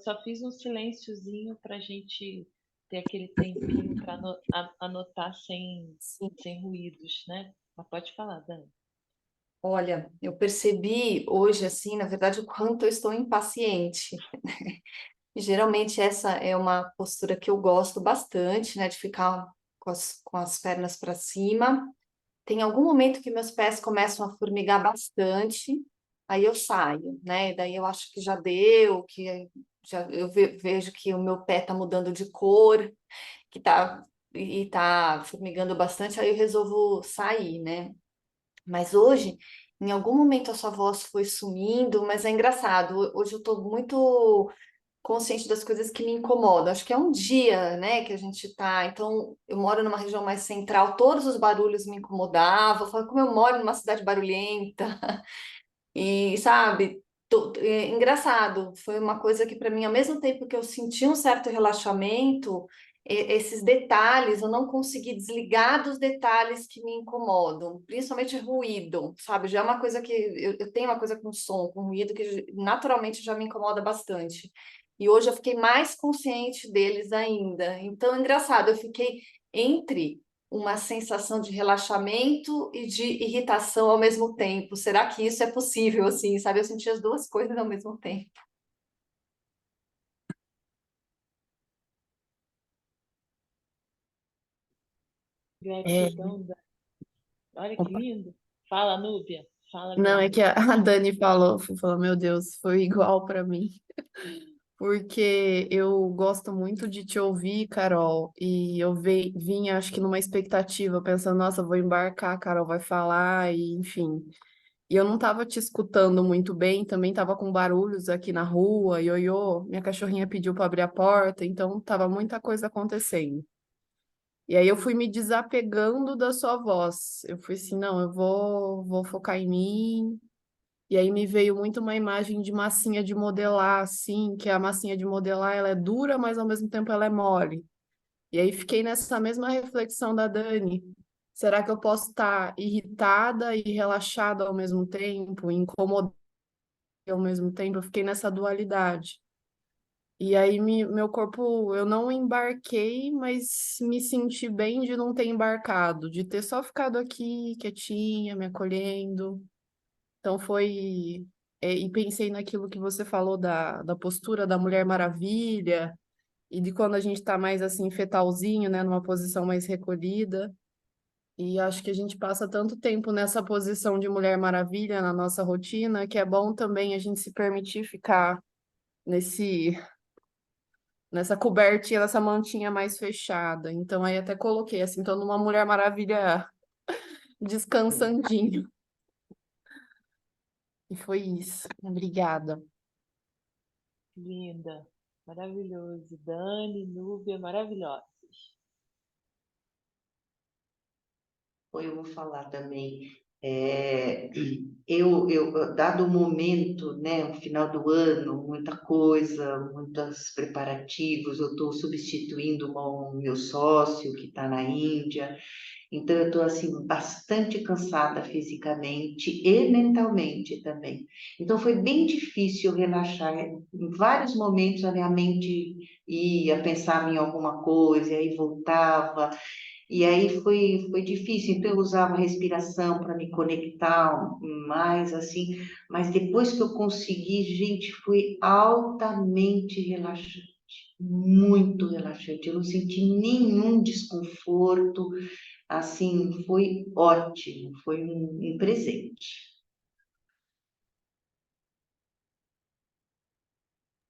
Só fiz um silênciozinho para a gente ter aquele tempinho para anotar Sim. sem ruídos, né? Mas pode falar, Dani. Olha, eu percebi hoje, assim, na verdade, o quanto eu estou impaciente. E geralmente essa é uma postura que eu gosto bastante, né? De ficar com as pernas para cima. Tem algum momento que meus pés começam a formigar bastante, aí eu saio, né? Daí eu acho que já deu, que já vejo que o meu pé tá mudando de cor, que tá e tá formigando bastante, aí eu resolvo sair, né? Mas hoje, em algum momento a sua voz foi sumindo, mas é engraçado. Hoje eu tô muito consciente das coisas que me incomodam. Acho que é um dia, né, que a gente tá. Então, eu moro numa região mais central, todos os barulhos me incomodavam. Eu falo, como eu moro numa cidade barulhenta, e sabe, engraçado. Foi uma coisa que, para mim, ao mesmo tempo que eu senti um certo relaxamento, esses detalhes, eu não consegui desligar dos detalhes que me incomodam, principalmente ruído, sabe? Já é uma coisa que eu tenho uma coisa com som, com ruído, que naturalmente já me incomoda bastante. E hoje eu fiquei mais consciente deles ainda. Então, é engraçado, eu fiquei entre uma sensação de relaxamento e de irritação ao mesmo tempo. Será que isso é possível, assim, sabe? Eu senti as duas coisas ao mesmo tempo. É, Gratidão, Dani. Olha que opa. lindo. Fala, Núbia. Fala, minha Não, é que amiga. a Dani falou, meu Deus, foi igual para mim. Porque eu gosto muito de te ouvir, Carol, e eu vinha, acho que numa expectativa, pensando, nossa, vou embarcar, a Carol vai falar, e enfim. E eu não estava te escutando muito bem, também estava com barulhos aqui na rua, ioiô, minha cachorrinha pediu para abrir a porta, então tava muita coisa acontecendo. E aí eu fui me desapegando da sua voz. Eu fui assim, não, vou focar em mim. E aí me veio muito uma imagem de massinha de modelar, assim, que a massinha de modelar, ela é dura, mas ao mesmo tempo ela é mole. E aí fiquei nessa mesma reflexão da Dani. Será que eu posso estar irritada e relaxada ao mesmo tempo, incomodada ao mesmo tempo? Eu fiquei nessa dualidade. E aí meu corpo, eu não embarquei, mas me senti bem de não ter embarcado, de ter só ficado aqui quietinha, me acolhendo. Então foi. E pensei naquilo que você falou da postura da Mulher Maravilha e de quando a gente está mais assim, fetalzinho, né, numa posição mais recolhida. E acho que a gente passa tanto tempo nessa posição de Mulher Maravilha na nossa rotina que é bom também a gente se permitir ficar nesse, nessa cobertinha, nessa mantinha mais fechada. Então aí até coloquei assim, tô numa Mulher Maravilha descansandinho. E foi isso. Obrigada. Linda. Maravilhoso. Dani, Núbia, maravilhosa. Eu vou falar também. É, dado o momento, né, o final do ano, muita coisa, muitos preparativos, eu estou substituindo o meu sócio que está na Índia, então eu estou assim bastante cansada fisicamente e mentalmente também. Então foi bem difícil relaxar. Em vários momentos a minha mente ia pensar em alguma coisa, e aí voltava. E aí foi difícil, então eu usava a respiração para me conectar mais assim, mas depois que eu consegui, gente, foi altamente relaxante, muito relaxante. Eu não senti nenhum desconforto, assim, foi ótimo, foi um presente.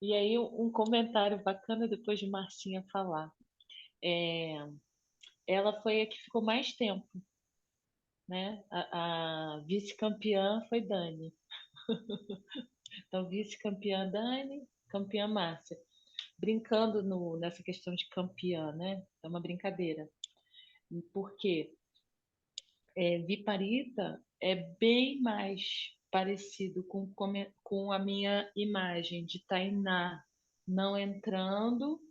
E aí, um comentário bacana depois de Marcinha falar. Ela foi a que ficou mais tempo, né? A vice-campeã foi Dani. Então, vice-campeã Dani, campeã Márcia. Brincando nessa questão de campeã, né? É uma brincadeira. Porque Viparita é bem mais parecido com a minha imagem de Tainá não entrando,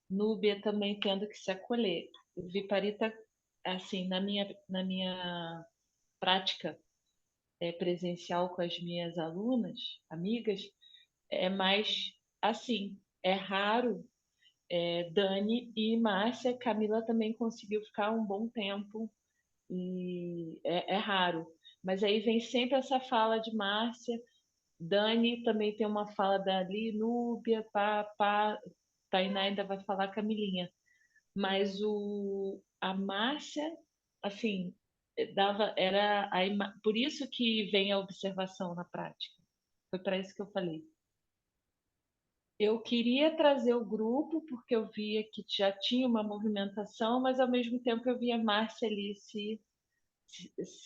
Núbia também tendo que se acolher. O Viparita, assim, na minha prática presencial com as minhas alunas, amigas, é mais assim. É raro. Dani e Márcia, Camila também conseguiu ficar um bom tempo e é raro. Mas aí vem sempre essa fala de Márcia, Dani também tem uma fala dali, Núbia, pá, Tainá ainda vai falar Camilinha. Mas a Márcia, assim, por isso que vem a observação na prática. Foi para isso que eu falei. Eu queria trazer o grupo, porque eu via que já tinha uma movimentação, mas ao mesmo tempo eu via a Márcia ali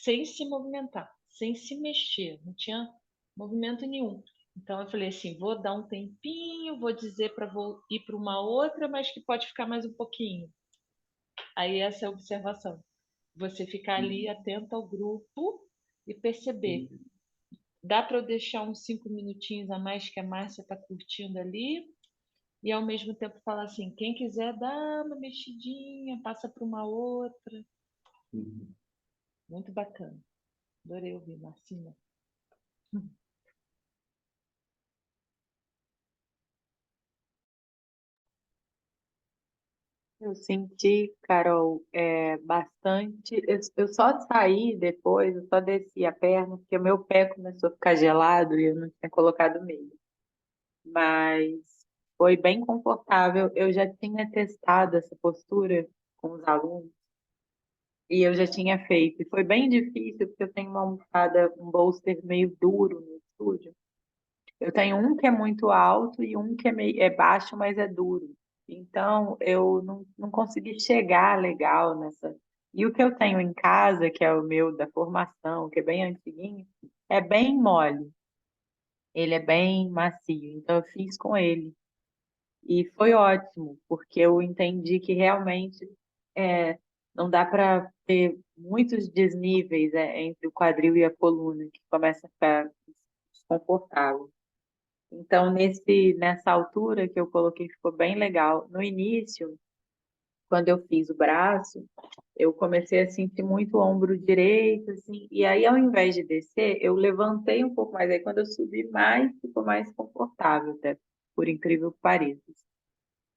sem se movimentar, sem se mexer, não tinha movimento nenhum. Então eu falei assim, vou dar um tempinho, vou dizer para vou ir para uma outra, mas que pode ficar mais um pouquinho. Aí essa é a observação. Você ficar ali atento ao grupo e perceber. Dá para eu deixar uns 5 minutinhos a mais que a Márcia está curtindo ali e ao mesmo tempo falar assim, quem quiser dá uma mexidinha, passa para uma outra. Muito bacana. Adorei ouvir, Marcinha. Eu senti, Carol, bastante. Eu só saí depois, eu só desci a perna, porque o meu pé começou a ficar gelado e eu não tinha colocado meia. Mas foi bem confortável. Eu já tinha testado essa postura com os alunos E eu já tinha feito. E foi bem difícil, porque eu tenho uma almofada, um bolster meio duro no estúdio. Eu tenho um que é muito alto e um que é baixo, mas é duro. Então, eu não consegui chegar legal nessa. E o que eu tenho em casa, que é o meu da formação, que é bem antiguinho, é bem mole. Ele é bem macio. Então, eu fiz com ele. E foi ótimo, porque eu entendi que realmente é, não dá para ter muitos desníveis entre o quadril e a coluna, que começa a ficar desconfortável. Então, nessa altura que eu coloquei, ficou bem legal. No início, quando eu fiz o braço, eu comecei a sentir muito o ombro direito, assim, e aí, ao invés de descer, eu levantei um pouco mais. Aí, quando eu subi mais, ficou mais confortável, até, por incrível que pareça.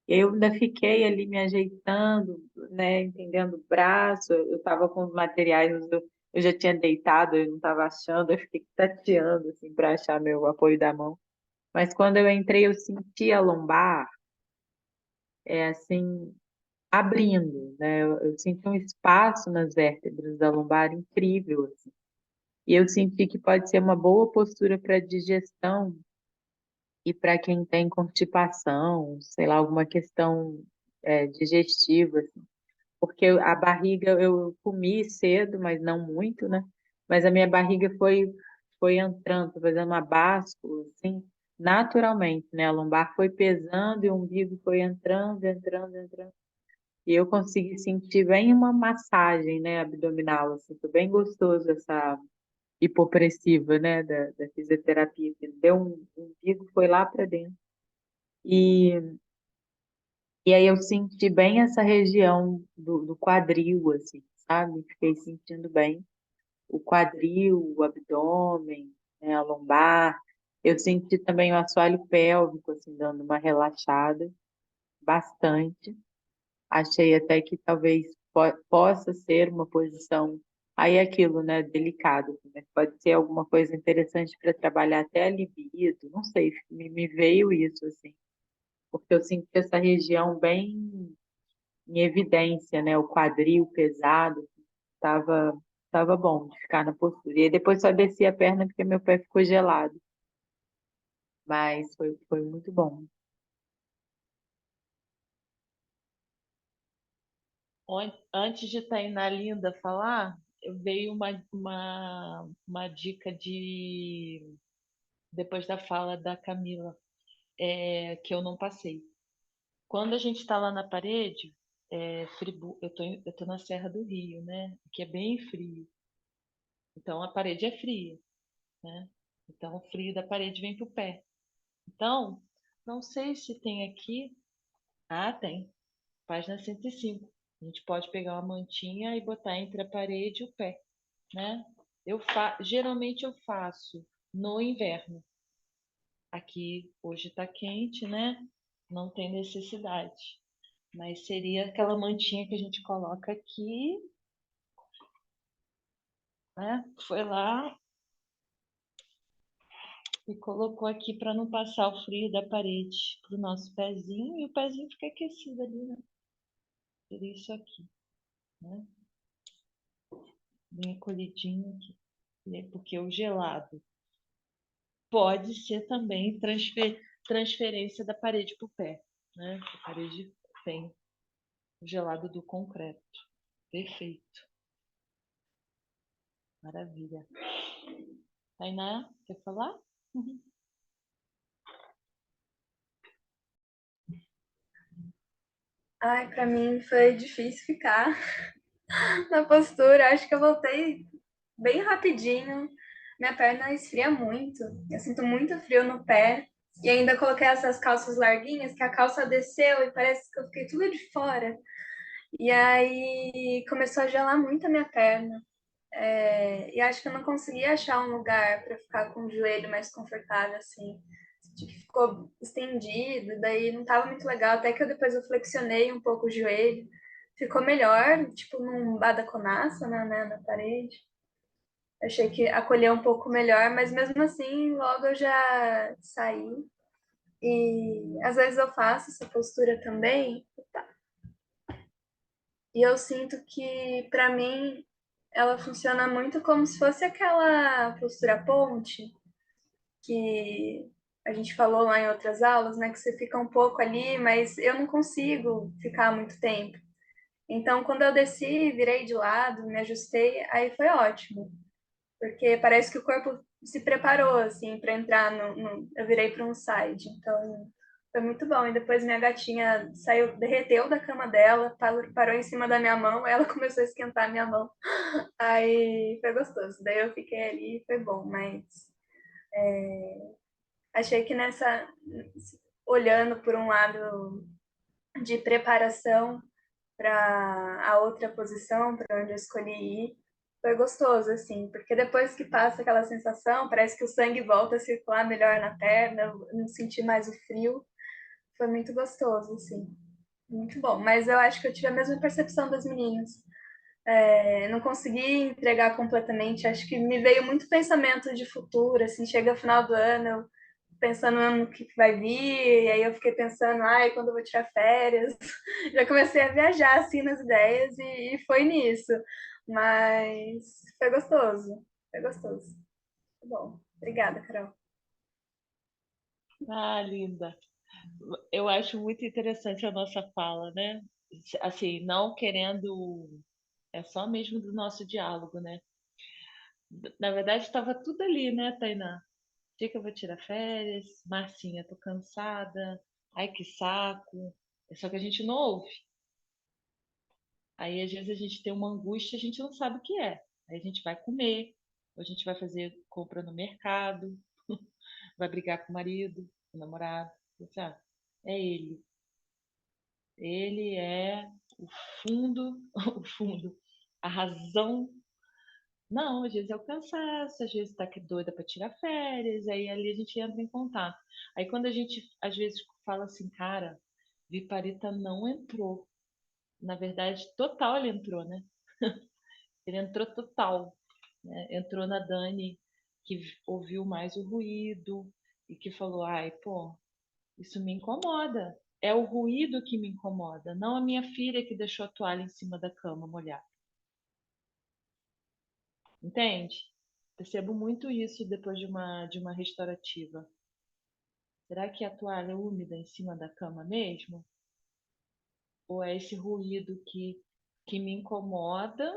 Eu ainda fiquei ali me ajeitando, né, entendendo o braço. Eu estava com os materiais, eu já tinha deitado, eu não estava achando, eu fiquei tateando assim para achar meu apoio da mão. Mas quando eu entrei, eu senti a lombar, assim, abrindo, né? Eu senti um espaço nas vértebras da lombar incrível, assim. E eu senti que pode ser uma boa postura para digestão e para quem tem constipação, sei lá, alguma questão digestiva, assim. Porque a barriga eu comi cedo, mas não muito, né? Mas a minha barriga foi entrando, fazendo uma báscula, assim, naturalmente, né? A lombar foi pesando e o umbigo foi entrando, entrando, entrando. E eu consegui sentir bem uma massagem, né, abdominal, assim, foi bem gostoso essa hipopressiva, né, da fisioterapia, que deu um umbigo, foi lá para dentro. E E aí eu senti bem essa região do quadril, assim, sabe? Fiquei sentindo bem o quadril, o abdômen, né, a lombar. Eu senti também o assoalho pélvico, assim, dando uma relaxada bastante. Achei até que talvez possa ser uma posição, aí é aquilo, né, delicado, né? Pode ser alguma coisa interessante para trabalhar até a libido, não sei, me veio isso, assim, porque eu senti essa região bem em evidência, né? O quadril pesado, tava, tava bom de ficar na postura. E aí depois só desci a perna porque meu pé ficou gelado, mas foi muito bom. Antes de Tainá Linda falar, eu dei uma dica depois da fala da Camila, que eu não passei. Quando a gente está lá na parede, eu tô na Serra do Rio, né? Que é bem frio. Então a parede é fria, né? Então o frio da parede vem pro pé. Então, não sei se tem aqui. Ah, tem. Página 105. A gente pode pegar uma mantinha e botar entre a parede e o pé, né? Geralmente eu faço no inverno. Aqui hoje está quente, né? Não tem necessidade. Mas seria aquela mantinha que a gente coloca aqui, né? Foi lá e colocou aqui para não passar o frio da parede pro nosso pezinho e o pezinho fica aquecido ali, né? Seria isso aqui, né? Bem acolhidinho aqui. Porque o gelado pode ser também transferência da parede para o pé, né? A parede tem o gelado do concreto. Perfeito. Maravilha. Tainá, quer falar? Ai, pra mim foi difícil ficar na postura. Acho que eu voltei bem rapidinho. Minha perna esfria muito. Eu sinto muito frio no pé. E ainda coloquei essas calças larguinhas, que a calça desceu e parece que eu fiquei tudo de fora. E aí começou a gelar muito a minha perna. E acho que eu não consegui achar um lugar para ficar com o joelho mais confortável, assim. Senti que ficou estendido, daí não tava muito legal. Até que depois eu flexionei um pouco o joelho. Ficou melhor, tipo num Baddha Konasana, né, na parede. Achei que acolheu um pouco melhor, mas mesmo assim, logo eu já saí. E às vezes eu faço essa postura também. E eu sinto que, para mim, ela funciona muito como se fosse aquela postura ponte que a gente falou lá em outras aulas, né? Que você fica um pouco ali, mas eu não consigo ficar muito tempo. Então, quando eu desci, virei de lado, me ajustei, aí foi ótimo, porque parece que o corpo se preparou assim para entrar eu virei para um side, então foi muito bom. E depois minha gatinha saiu, derreteu da cama dela, parou em cima da minha mão, ela começou a esquentar a minha mão. Aí foi gostoso. Daí eu fiquei ali, e foi bom, mas achei que nessa olhando por um lado de preparação para a outra posição, para onde eu escolhi ir, foi gostoso, assim, porque depois que passa aquela sensação, parece que o sangue volta a circular melhor na perna, eu não senti mais o frio, foi muito gostoso, assim, muito bom. Mas eu acho que eu tive a mesma percepção das meninas. Não consegui entregar completamente, acho que me veio muito pensamento de futuro, assim, chega o final do ano, eu pensando no ano que vai vir, e aí eu fiquei pensando, ai, quando eu vou tirar férias, já comecei a viajar, assim, nas ideias, e foi nisso, mas foi gostoso, tá bom, obrigada, Carol. Ah, linda. Eu acho muito interessante a nossa fala, né? Assim, não querendo, é só mesmo do nosso diálogo, né? Na verdade, estava tudo ali, né, Tainá? Dia que eu vou tirar férias, Marcinha, tô cansada, ai que saco. É só que a gente não ouve. Aí às vezes a gente tem uma angústia, a gente não sabe o que é. Aí a gente vai comer, ou a gente vai fazer compra no mercado, vai brigar com o marido, com o namorado. Você, é ele. Ele é o fundo, o fundo, a razão. Não, às vezes é o cansaço, às vezes está aqui doida para tirar férias, aí ali a gente entra em contato. Aí quando a gente às vezes fala assim, cara, Viparita não entrou. Na verdade, total ele entrou, né? Ele entrou total, né? Entrou na Dani, que ouviu mais o ruído e que falou, ai, pô, isso me incomoda. É o ruído que me incomoda, não a minha filha que deixou a toalha em cima da cama molhada. Entende? Percebo muito isso depois de uma restaurativa. Será que a toalha é úmida em cima da cama mesmo? Ou é esse ruído que me incomoda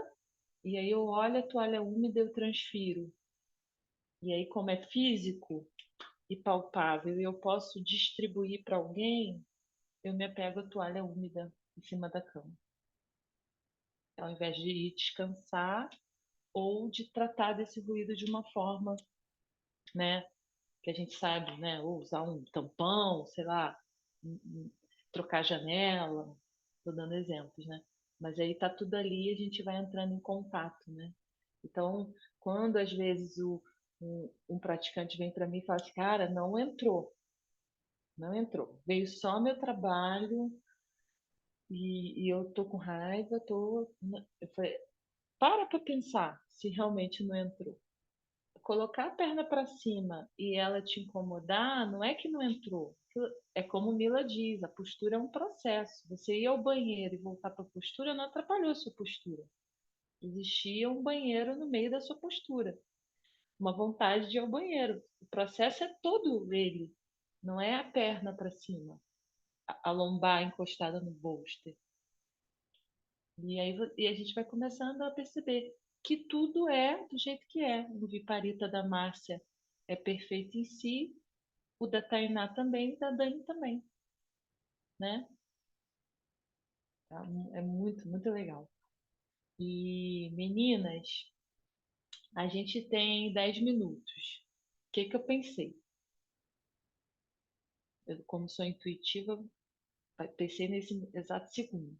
e aí eu olho a toalha úmida e eu transfiro? E aí, como é físico e palpável e eu posso distribuir para alguém, eu me apego à toalha úmida em cima da cama. Ao invés de ir descansar ou de tratar desse ruído de uma forma, né, que a gente sabe, né, ou usar um tampão, sei lá, trocar a janela, estou dando exemplos, né? Mas aí tá tudo ali e a gente vai entrando em contato, né? Então, quando às vezes um praticante vem para mim e fala assim, cara, não entrou, não entrou, veio só meu trabalho e eu tô com raiva, eu falei, para pensar se realmente não entrou. Colocar a perna para cima e ela te incomodar, não é que não entrou. É como Mila diz, a postura é um processo. Você ir ao banheiro e voltar para a postura não atrapalhou a sua postura. Existia um banheiro no meio da sua postura, uma vontade de ir ao banheiro. O processo é todo ele, não é a perna para cima, a lombar encostada no bolster. E aí a gente vai começando a perceber que tudo é do jeito que é. O Viparita da Márcia é perfeito em si, o da Tainá também, e da Dani também, né? Tá? É muito, muito legal. E meninas, a gente tem 10 minutos. O que que eu pensei? Eu, como sou intuitiva, pensei nesse exato segundo.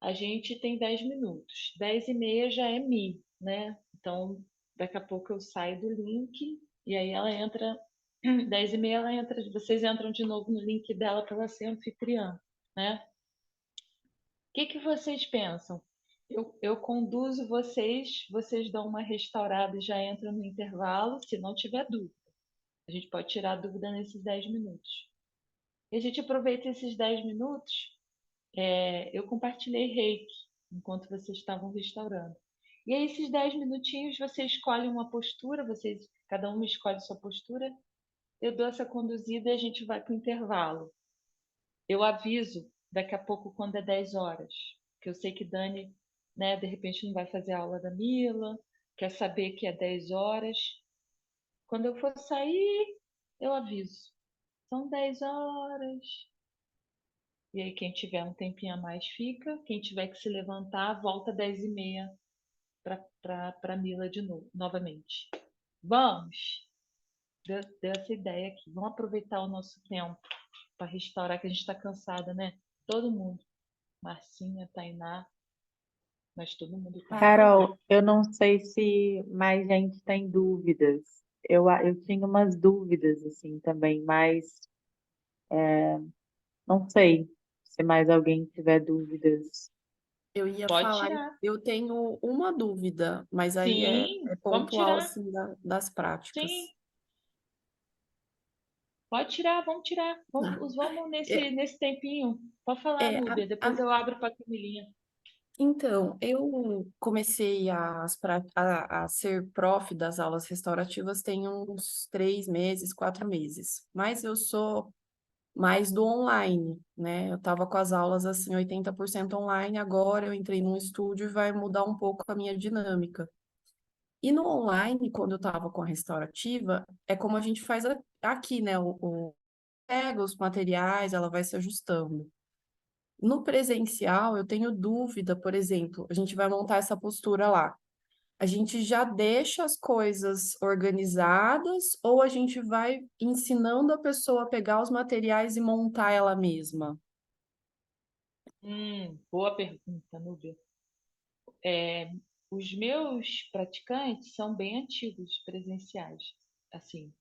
A gente tem 10 minutos. 10h30 já é Mi, né? Então, daqui a pouco eu saio do link e aí ela entra, 10h30 ela entra, vocês entram de novo no link dela para ela ser anfitriã, né? O que que vocês pensam? Eu conduzo vocês, vocês dão uma restaurada e já entram no intervalo, se não tiver dúvida. A gente pode tirar a dúvida nesses 10 minutos. E a gente aproveita esses 10 minutos eu compartilhei reiki enquanto vocês estavam restaurando. E aí, esses 10 minutinhos, você escolhe uma postura, cada um escolhe sua postura, eu dou essa conduzida e a gente vai para o intervalo. Eu aviso daqui a pouco quando é 10 horas, porque eu sei que Dani, né, de repente não vai fazer a aula da Mila, quer saber que é 10 horas. Quando eu for sair, eu aviso. São 10 horas. E aí, quem tiver um tempinho a mais fica. Quem tiver que se levantar, volta 10h30 para Mila de novo, novamente. Vamos! Deu essa ideia aqui. Vamos aproveitar o nosso tempo para restaurar, que a gente está cansada, né? Todo mundo. Marcinha, Tainá, mas todo mundo está. Carol, eu não sei se mais gente tem dúvidas. Eu tinha umas dúvidas assim também, mas não sei se mais alguém tiver dúvidas. Eu ia Pode falar, tirar. eu tenho uma dúvida, mas aí Sim, é vamos pontual tirar. assim das práticas. Sim, pode tirar, vamos tirar. Tá. Vamos É, nesse tempinho. Pode falar, é, Núbia. Depois eu abro para a Camilinha. então, eu comecei a ser prof das aulas restaurativas tem uns 3 meses, 4 meses, mas eu sou mais do online, né? Eu estava com as aulas assim, 80% online, agora eu entrei num estúdio e vai mudar um pouco a minha dinâmica. E no online, quando eu estava com a restaurativa, é como a gente faz aqui, né? Pega os materiais, ela vai se ajustando. No presencial, eu tenho dúvida, por exemplo, a gente vai montar essa postura lá. A gente já deixa as coisas organizadas ou a gente vai ensinando a pessoa a pegar os materiais e montar ela mesma? Boa pergunta, Núbia. É, os meus praticantes são bem antigos, presenciais. Assim,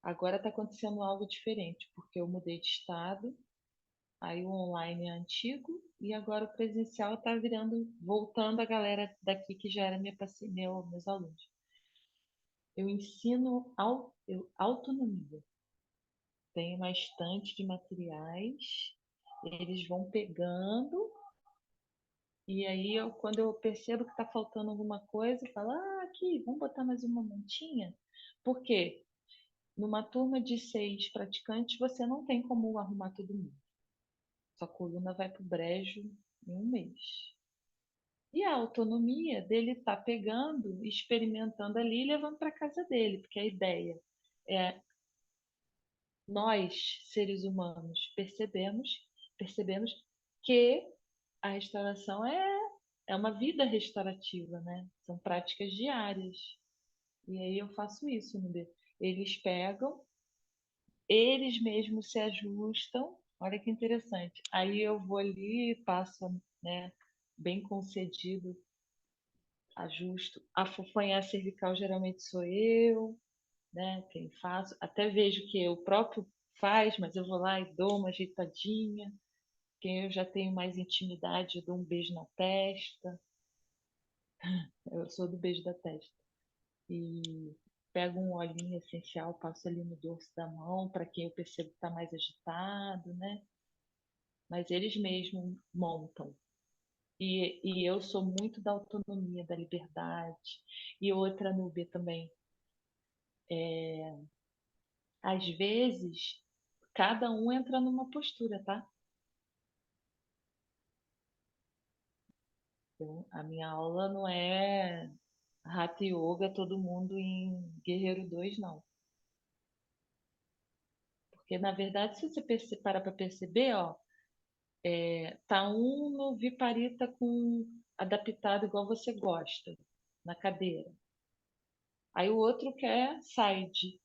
agora está acontecendo algo diferente, porque eu mudei de estado, aí o online é antigo e agora o presencial está voltando a galera daqui que já era meus alunos. Eu ensino autonomia. Tem uma estante de materiais, eles vão pegando, e aí quando eu percebo que está faltando alguma coisa, eu falo, aqui, vamos botar mais uma montinha? Por quê? Numa turma de 6 praticantes, você não tem como arrumar todo mundo. Sua coluna vai para o brejo em um mês. E a autonomia dele tá pegando, experimentando ali e levando para casa dele, porque a ideia é nós, seres humanos, percebemos que a restauração é uma vida restaurativa, né? São práticas diárias. E aí eu faço isso, né? Eles pegam, eles mesmos se ajustam. Olha que interessante. Aí eu vou ali, passo, né, bem concedido, ajusto. A fofanhar cervical geralmente sou eu, né, quem faço. Até vejo que o próprio faz, mas eu vou lá e dou uma ajeitadinha. Quem eu já tenho mais intimidade, eu dou um beijo na testa. Eu sou do beijo da testa. E pego um olhinho essencial, passo ali no dorso da mão, para quem eu percebo que está mais agitado, né? Mas eles mesmos montam. E eu sou muito da autonomia, da liberdade. E outra, Núbia, também. Às vezes, cada um entra numa postura, tá? Então, a minha aula não é Hatha Yoga, todo mundo em Guerreiro 2, não. Porque, na verdade, se você parar para perceber, ó, tá um no Viparita com adaptado igual você gosta, na cadeira. Aí o outro quer side.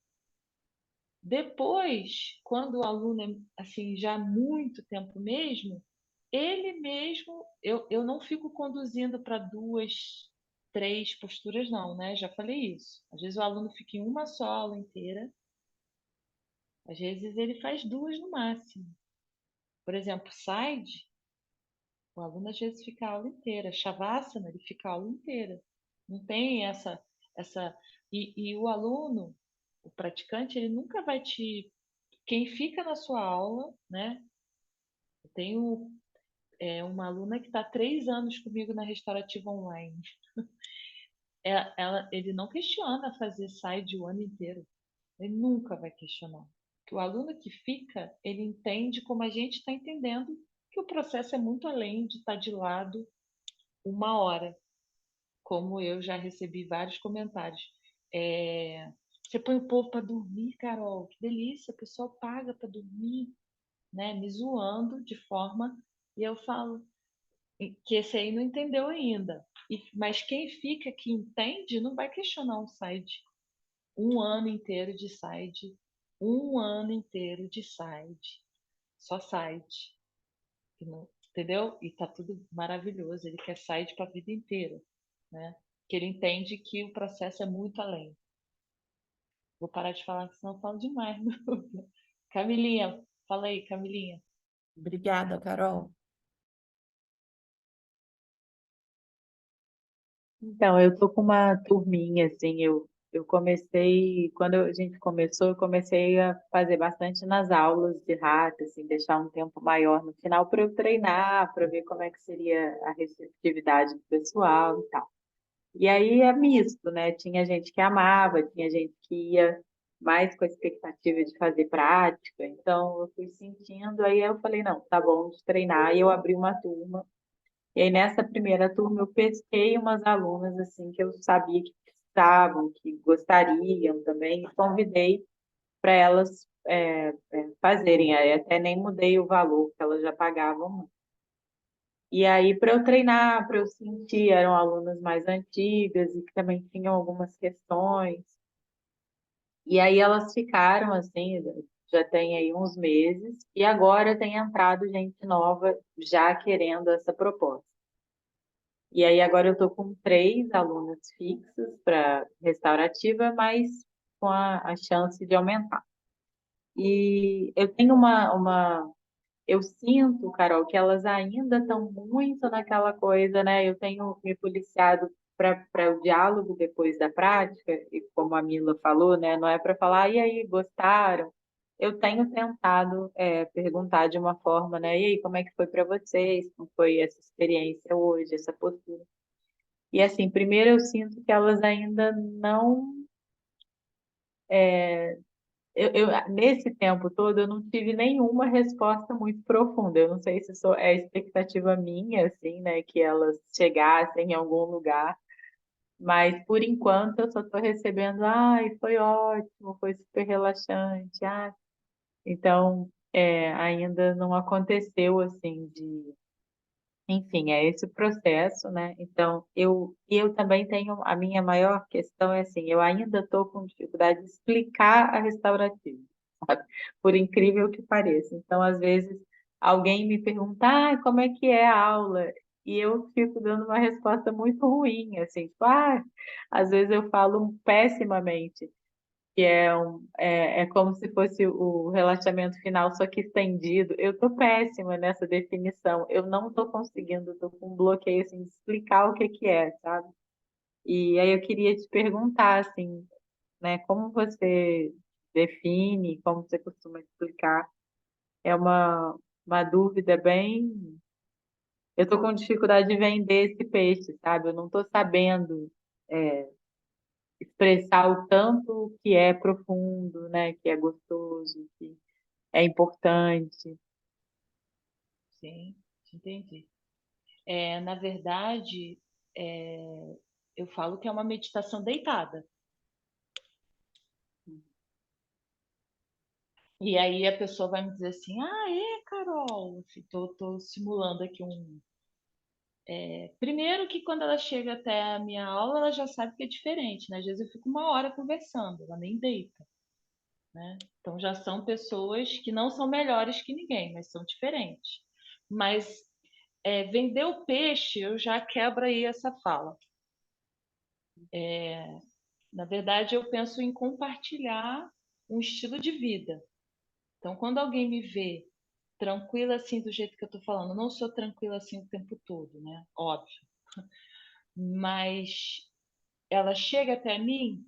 Depois, quando o aluno é assim, já há muito tempo mesmo, ele mesmo, eu não fico conduzindo para 2, 3 posturas, não, né? Já falei isso. Às vezes o aluno fica em uma só aula inteira, às vezes ele faz 2 no máximo. Por exemplo, side, o aluno às vezes fica a aula inteira. Shavasana, ele fica a aula inteira. Não tem essa. E o aluno, o praticante, ele nunca vai te. Quem fica na sua aula, né? Eu tenho uma aluna que está há 3 anos comigo na Restaurativa Online. Ele não questiona fazer side o ano inteiro. Ele nunca vai questionar. O aluno que fica, ele entende como a gente está entendendo que o processo é muito além de estar de lado 1 hora, como eu já recebi vários comentários. Você põe o povo para dormir, Carol, que delícia, o pessoal paga para dormir, né? Me zoando de forma, e eu falo que esse aí não entendeu ainda. Mas quem fica, que entende, não vai questionar um site. 1 ano inteiro de site, 1 ano inteiro de site, só site, entendeu? E tá tudo maravilhoso. Ele quer site para a vida inteira, né? Que ele entende que o processo é muito além. Vou parar de falar, que senão eu falo demais. Camilinha, fala aí, Camilinha. Obrigada, Carol. Então, eu tô com uma turminha, assim, eu comecei, quando a gente começou, eu comecei a fazer bastante nas aulas de rato, assim, deixar um tempo maior no final para eu treinar, para ver como é que seria a receptividade do pessoal e tal. E aí é misto, né? Tinha gente que amava, tinha gente que ia mais com a expectativa de fazer prática, então eu fui sentindo, aí eu falei, não, tá bom de treinar, e eu abri uma turma. E aí, nessa primeira turma, eu pesquei umas alunas, assim, que eu sabia que precisavam, que gostariam também, e convidei para elas fazerem. Aí até nem mudei o valor, que elas já pagavam. E aí, para eu treinar, para eu sentir, eram alunas mais antigas e que também tinham algumas questões. E aí elas ficaram, assim, já tem aí uns meses, e agora tem entrado gente nova já querendo essa proposta. E aí agora eu estou com 3 alunas fixas para restaurativa, mas com a chance de aumentar. E eu tenho eu sinto, Carol, que elas ainda estão muito naquela coisa, né? Eu tenho me policiado para o diálogo depois da prática, e como a Mila falou, né? Não é para falar, e aí, gostaram? Eu tenho tentado perguntar de uma forma, né? E aí, como é que foi para vocês? Como foi essa experiência hoje, essa postura? E assim, primeiro eu sinto que elas ainda não. Nesse tempo todo, eu não tive nenhuma resposta muito profunda. Eu não sei se isso é expectativa minha, assim, né, que elas chegassem em algum lugar, mas por enquanto eu só estou recebendo, ai, foi ótimo, foi super relaxante, ah. Então, ainda não aconteceu assim de. Enfim, é esse o processo, né? Então, eu também tenho, a minha maior questão é assim, eu ainda estou com dificuldade de explicar a restaurativa, sabe? Por incrível que pareça. Então, às vezes, alguém me pergunta, como é que é a aula? E eu fico dando uma resposta muito ruim, assim, tipo, às vezes eu falo pessimamente que é como se fosse o relaxamento final, só que estendido. Eu estou péssima nessa definição. Eu não estou conseguindo, estou com um bloqueio assim, de explicar o que é, sabe? E aí eu queria te perguntar, assim, né, como você define, como você costuma explicar? É uma dúvida bem. Eu estou com dificuldade de vender esse peixe, sabe? Eu não estou sabendo. é, Expressar o tanto que é profundo, né? Que é gostoso, que é importante. Sim, entendi. Na verdade, eu falo que é uma meditação deitada. E aí a pessoa vai me dizer assim, Carol, assim, tô simulando aqui um. Primeiro que quando ela chega até a minha aula, ela já sabe que é diferente, né? Às vezes eu fico 1 hora conversando, ela nem deita, né? Então já são pessoas que não são melhores que ninguém, mas são diferentes. Mas vender o peixe, eu já quebro aí essa fala. Na verdade, eu penso em compartilhar um estilo de vida. Então, quando alguém me vê tranquila assim, do jeito que eu estou falando, não sou tranquila assim o tempo todo, né? Óbvio. Mas ela chega até mim,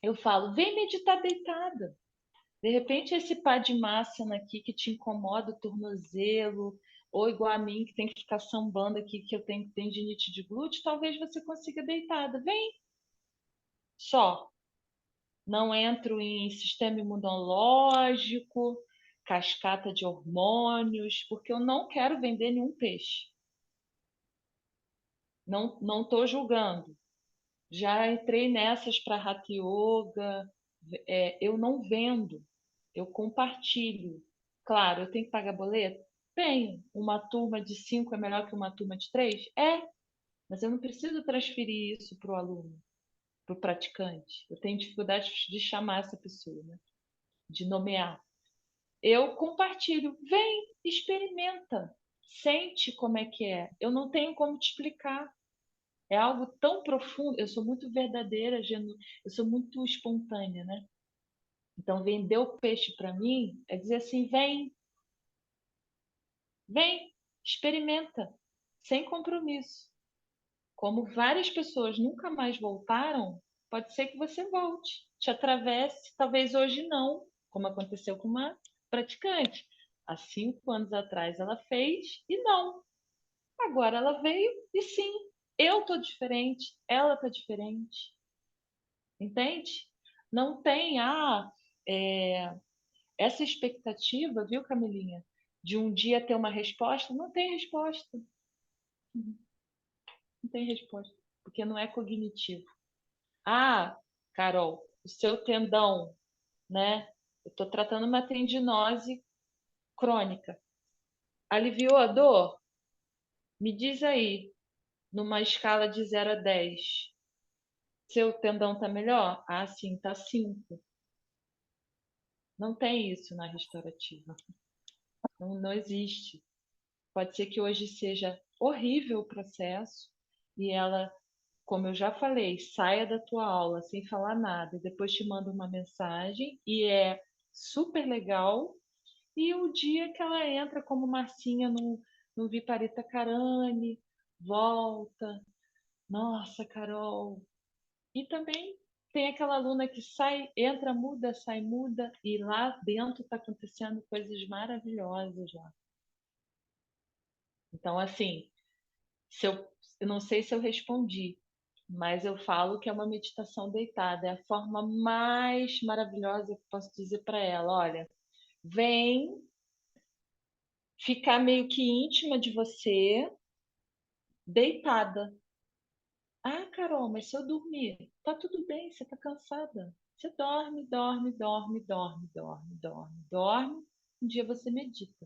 eu falo, vem meditar deitada. De repente, esse Padmasana aqui que te incomoda o tornozelo, ou igual a mim, que tem que ficar sambando aqui, que eu tenho tendinite de glúteo, talvez você consiga deitada. Vem, só. Não entro em sistema imunológico, cascata de hormônios, porque eu não quero vender nenhum peixe. Não estou julgando. Já entrei nessas para Hatha Yoga. Eu não vendo, eu compartilho. Claro, eu tenho que pagar boleto? Tenho. Uma turma de 5 é melhor que uma turma de 3? Mas eu não preciso transferir isso para o aluno, para o praticante. Eu tenho dificuldade de chamar essa pessoa, né? De nomear. Eu compartilho. Vem, experimenta. Sente como é que é. Eu não tenho como te explicar. É algo tão profundo. Eu sou muito verdadeira, eu sou muito espontânea, né? Então, vender o peixe para mim é dizer assim: vem, experimenta, sem compromisso. Como várias pessoas nunca mais voltaram, pode ser que você volte, te atravesse, talvez hoje não, como aconteceu com uma praticante. Há 5 anos atrás ela fez e não. Agora ela veio e sim, eu tô diferente, ela tá diferente. Entende? Não tem essa expectativa, viu, Camilinha? De um dia ter uma resposta. Não tem resposta. Não tem resposta. Porque não é cognitivo. Carol, o seu tendão, né? Eu estou tratando uma tendinose crônica. Aliviou a dor? Me diz aí, numa escala de 0 a 10. Seu tendão está melhor? Sim, está 5. Não tem isso na restaurativa. Não existe. Pode ser que hoje seja horrível o processo e ela, como eu já falei, saia da tua aula sem falar nada e depois te manda uma mensagem e é super legal. E o dia que ela entra como Marcinha no Viparita Karani, volta, nossa, Carol. E também tem aquela aluna que sai, entra, muda, sai, muda, e lá dentro está acontecendo coisas maravilhosas lá. Então, assim, eu não sei se eu respondi, mas eu falo que é uma meditação deitada. É a forma mais maravilhosa que eu posso dizer para ela. Olha, vem ficar meio que íntima de você, deitada. Carol, mas se eu dormir, tá tudo bem, você tá cansada. Você dorme, dorme, dorme, dorme, dorme, dorme, dorme. Um dia você medita.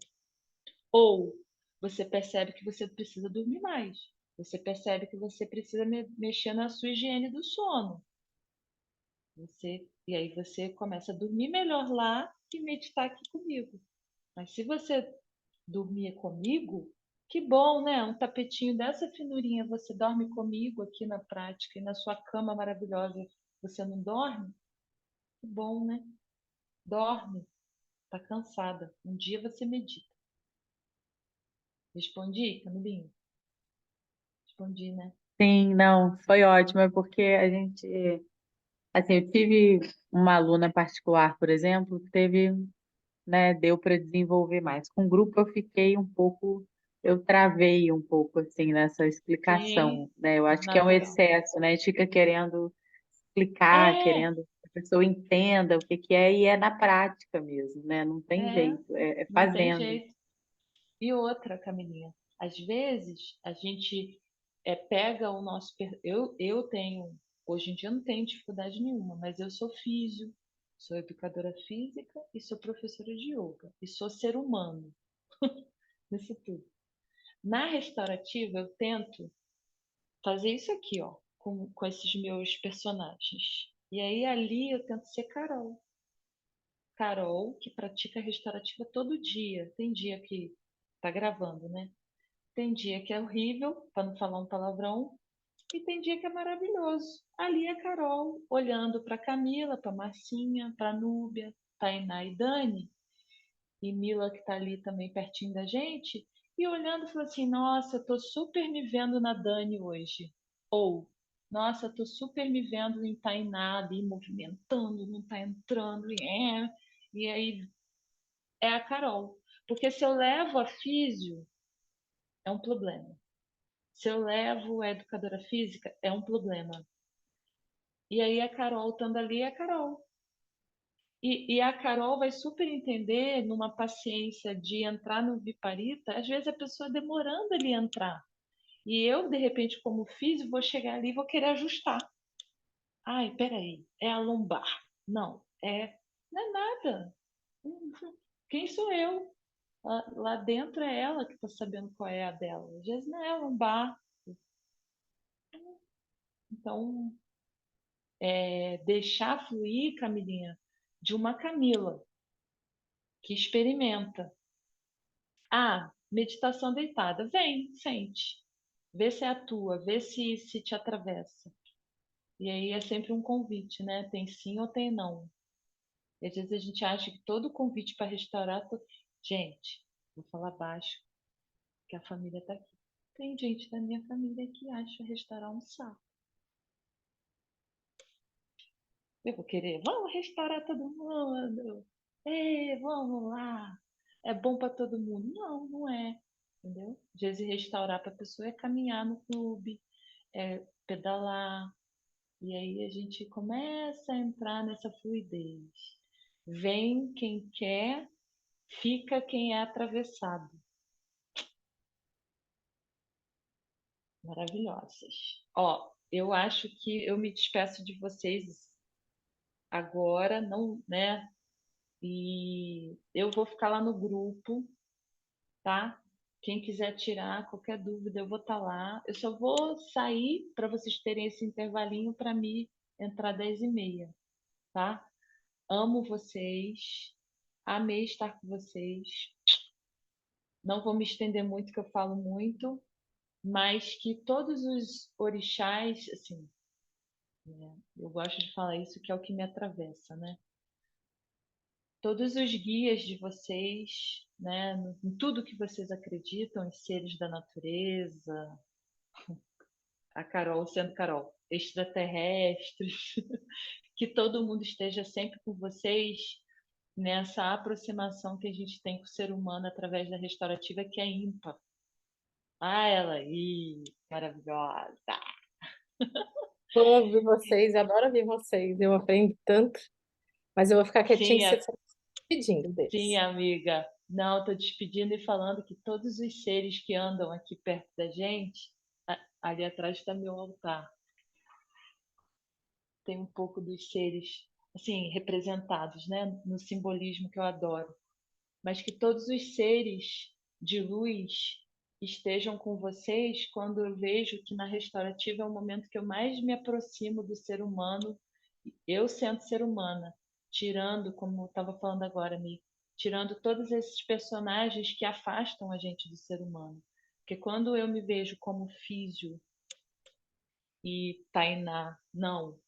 Ou você percebe que você precisa dormir mais. Você percebe que você precisa mexer na sua higiene do sono. E aí você começa a dormir melhor lá e meditar aqui comigo. Mas se você dormir comigo, que bom, né? Um tapetinho dessa finurinha, você dorme comigo aqui na prática e na sua cama maravilhosa, você não dorme? Que bom, né? Dorme, tá cansada. Um dia você medita. Respondi, Camilinha? Respondi, né? Sim, não, foi ótimo, é porque a gente, assim, eu tive uma aluna particular, por exemplo, que teve, né, deu para desenvolver mais. Com o grupo eu fiquei um pouco, eu travei um pouco, assim, nessa Sim, explicação, né? Eu acho que é um natural. excesso, né? A gente fica querendo explicar, É, querendo que a pessoa entenda o que que é, e é na prática mesmo, né? Não tem é, jeito, é não tem fazendo. jeito. E outra, Camilinha, às vezes a gente pega o nosso. Eu tenho, hoje em dia eu não tenho dificuldade nenhuma, mas eu sou físio, sou educadora física e sou professora de yoga. E sou ser humano, nisso tudo. Na restaurativa, eu tento fazer isso aqui, ó, com esses meus personagens. E aí ali eu tento ser Carol. Carol, que pratica restaurativa todo dia. Tem dia que tá gravando, né? Tem dia que é horrível, para não falar um palavrão, e tem dia que é maravilhoso. Ali é Carol, olhando para Camila, para Marcinha, para Núbia, Tainá e Dani, e Mila que está ali também pertinho da gente, e olhando e falando assim: nossa, eu tô super me vendo na Dani hoje. Ou, nossa, eu tô super me vendo em Tainá ali, movimentando, não tá entrando, e aí é a Carol. Porque se eu levo a físio é um problema. Se eu levo a educadora física, é um problema. E aí a Carol estando ali é a Carol. E a Carol vai super entender numa paciência de entrar no Viparita, às vezes a pessoa demorando ali a entrar. E eu, de repente, como físico, vou chegar ali e vou querer ajustar. Ai, peraí, é a lombar. Não, não é nada. Quem sou eu? Lá dentro é ela que está sabendo qual é a dela. Às vezes não é a lombar. Então, deixar fluir, Camilinha, de uma Camila que experimenta. Meditação deitada. Vem, sente. Vê se é a tua, vê se te atravessa. E aí é sempre um convite, né? Tem sim ou tem não. E às vezes a gente acha que todo convite para restaurar. Gente, vou falar baixo, que a família está aqui. Tem gente da minha família que acha restaurar um saco. Eu vou querer, vamos restaurar todo mundo. Vamos lá. É bom para todo mundo. Não, não é. Entendeu? Às vezes restaurar para a pessoa é caminhar no clube, é pedalar. E aí a gente começa a entrar nessa fluidez. Vem quem quer, fica quem é atravessado. Maravilhosas. Ó, eu acho que eu me despeço de vocês agora, não, né? E eu vou ficar lá no grupo, tá? Quem quiser tirar qualquer dúvida, eu vou estar lá. Eu só vou sair para vocês terem esse intervalinho para mim entrar 10h30, tá? Amo vocês, amei estar com vocês. Não vou me estender muito, que eu falo muito, mas que todos os orixás, assim, né? Eu gosto de falar isso, que é o que me atravessa, né? Todos os guias de vocês, né, em tudo que vocês acreditam, em seres da natureza, a Carol sendo Carol, extraterrestres, que todo mundo esteja sempre com vocês nessa aproximação que a gente tem com o ser humano através da restaurativa, que é ímpar. Ela aí, maravilhosa. Bom ouvir vocês, adoro ouvir vocês, eu aprendo tanto, mas eu vou ficar quietinha Sim, que você está pedindo sim, deles. amiga. Não, estou despedindo e falando que todos os seres que andam aqui perto da gente, ali atrás está meu altar. Tem um pouco dos seres, assim, representados, né, no simbolismo que eu adoro. Mas que todos os seres de luz estejam com vocês quando eu vejo que na restaurativa é o momento que eu mais me aproximo do ser humano, eu sendo ser humana, tirando, como eu estava falando agora, Mi, tirando todos esses personagens que afastam a gente do ser humano. Porque quando eu me vejo como Físio e Tainá, não,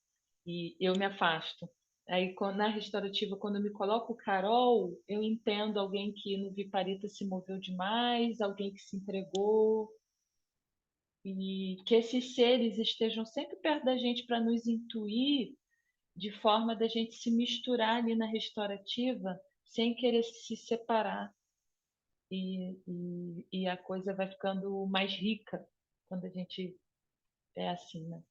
e eu me afasto. Aí, na restaurativa, quando eu me coloco Carol, eu entendo alguém que no Viparita se moveu demais, alguém que se entregou, e que esses seres estejam sempre perto da gente para nos intuir, de forma da gente se misturar ali na restaurativa, sem querer se separar. E a coisa vai ficando mais rica quando a gente é assim, né?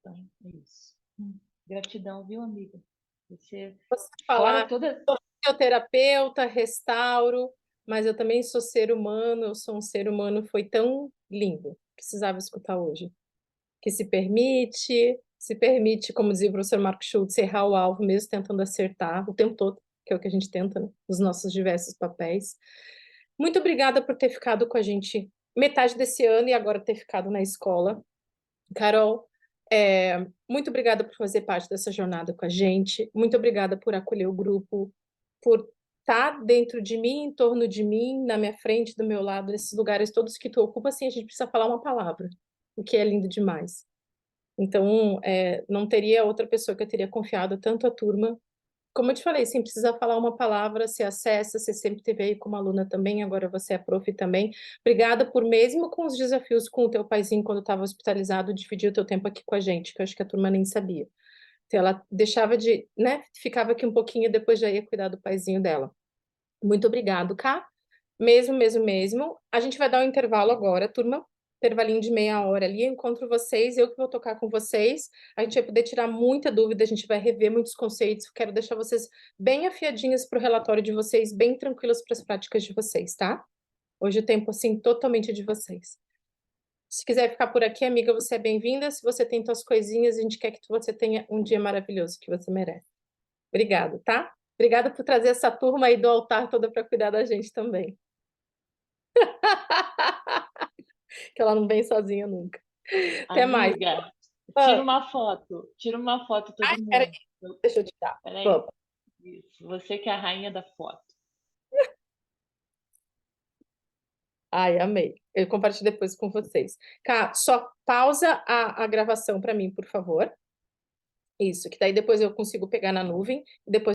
Então, é isso. Gratidão, viu, amiga? Você, Você fora falar, toda. sou terapeuta, restauro, mas eu também sou ser humano, eu sou um ser humano, foi tão lindo, precisava escutar hoje. Que se permite, como dizia o professor Marco Schultz, errar o alvo, mesmo tentando acertar o tempo todo, que é o que a gente tenta, né? Nos nossos diversos papéis. Muito obrigada por ter ficado com a gente metade desse ano e agora ter ficado na escola. Carol, muito obrigada por fazer parte dessa jornada com a gente, muito obrigada por acolher o grupo, por estar dentro de mim, em torno de mim, na minha frente, do meu lado, nesses lugares todos que tu ocupa, assim, a gente precisa falar uma palavra, o que é lindo demais. Então, não teria outra pessoa que eu teria confiado tanto a turma. Como eu te falei, sem precisar falar uma palavra, você acessa, você sempre teve aí como aluna também, agora você é prof também. Obrigada por, mesmo com os desafios com o teu paizinho quando estava hospitalizado, dividir o teu tempo aqui com a gente, que eu acho que a turma nem sabia. Então, ela deixava de, né, ficava aqui um pouquinho e depois já ia cuidar do paizinho dela. Muito obrigado, Cá. Mesmo, mesmo, mesmo. A gente vai dar um intervalo agora, turma. Intervalinho de meia hora ali. Eu encontro vocês, eu que vou tocar com vocês. A gente vai poder tirar muita dúvida, a gente vai rever muitos conceitos. Quero deixar vocês bem afiadinhos para o relatório de vocês, bem tranquilos para as práticas de vocês, tá? Hoje o tempo, assim, totalmente de vocês. Se quiser ficar por aqui, amiga, você é bem-vinda. Se você tem suas coisinhas, a gente quer que você tenha um dia maravilhoso, que você merece. Obrigado, tá? Obrigada por trazer essa turma aí do altar toda para cuidar da gente também. Que ela não vem sozinha nunca. Até mais. Amiga, Ah, tira uma foto todo peraí, mundo. deixa eu tirar. Peraí, Vamos. isso, você que é a rainha da foto. Ai, amei. Eu compartilho depois com vocês. Cá, só pausa a gravação para mim, por favor. Isso, que daí depois eu consigo pegar na nuvem e depois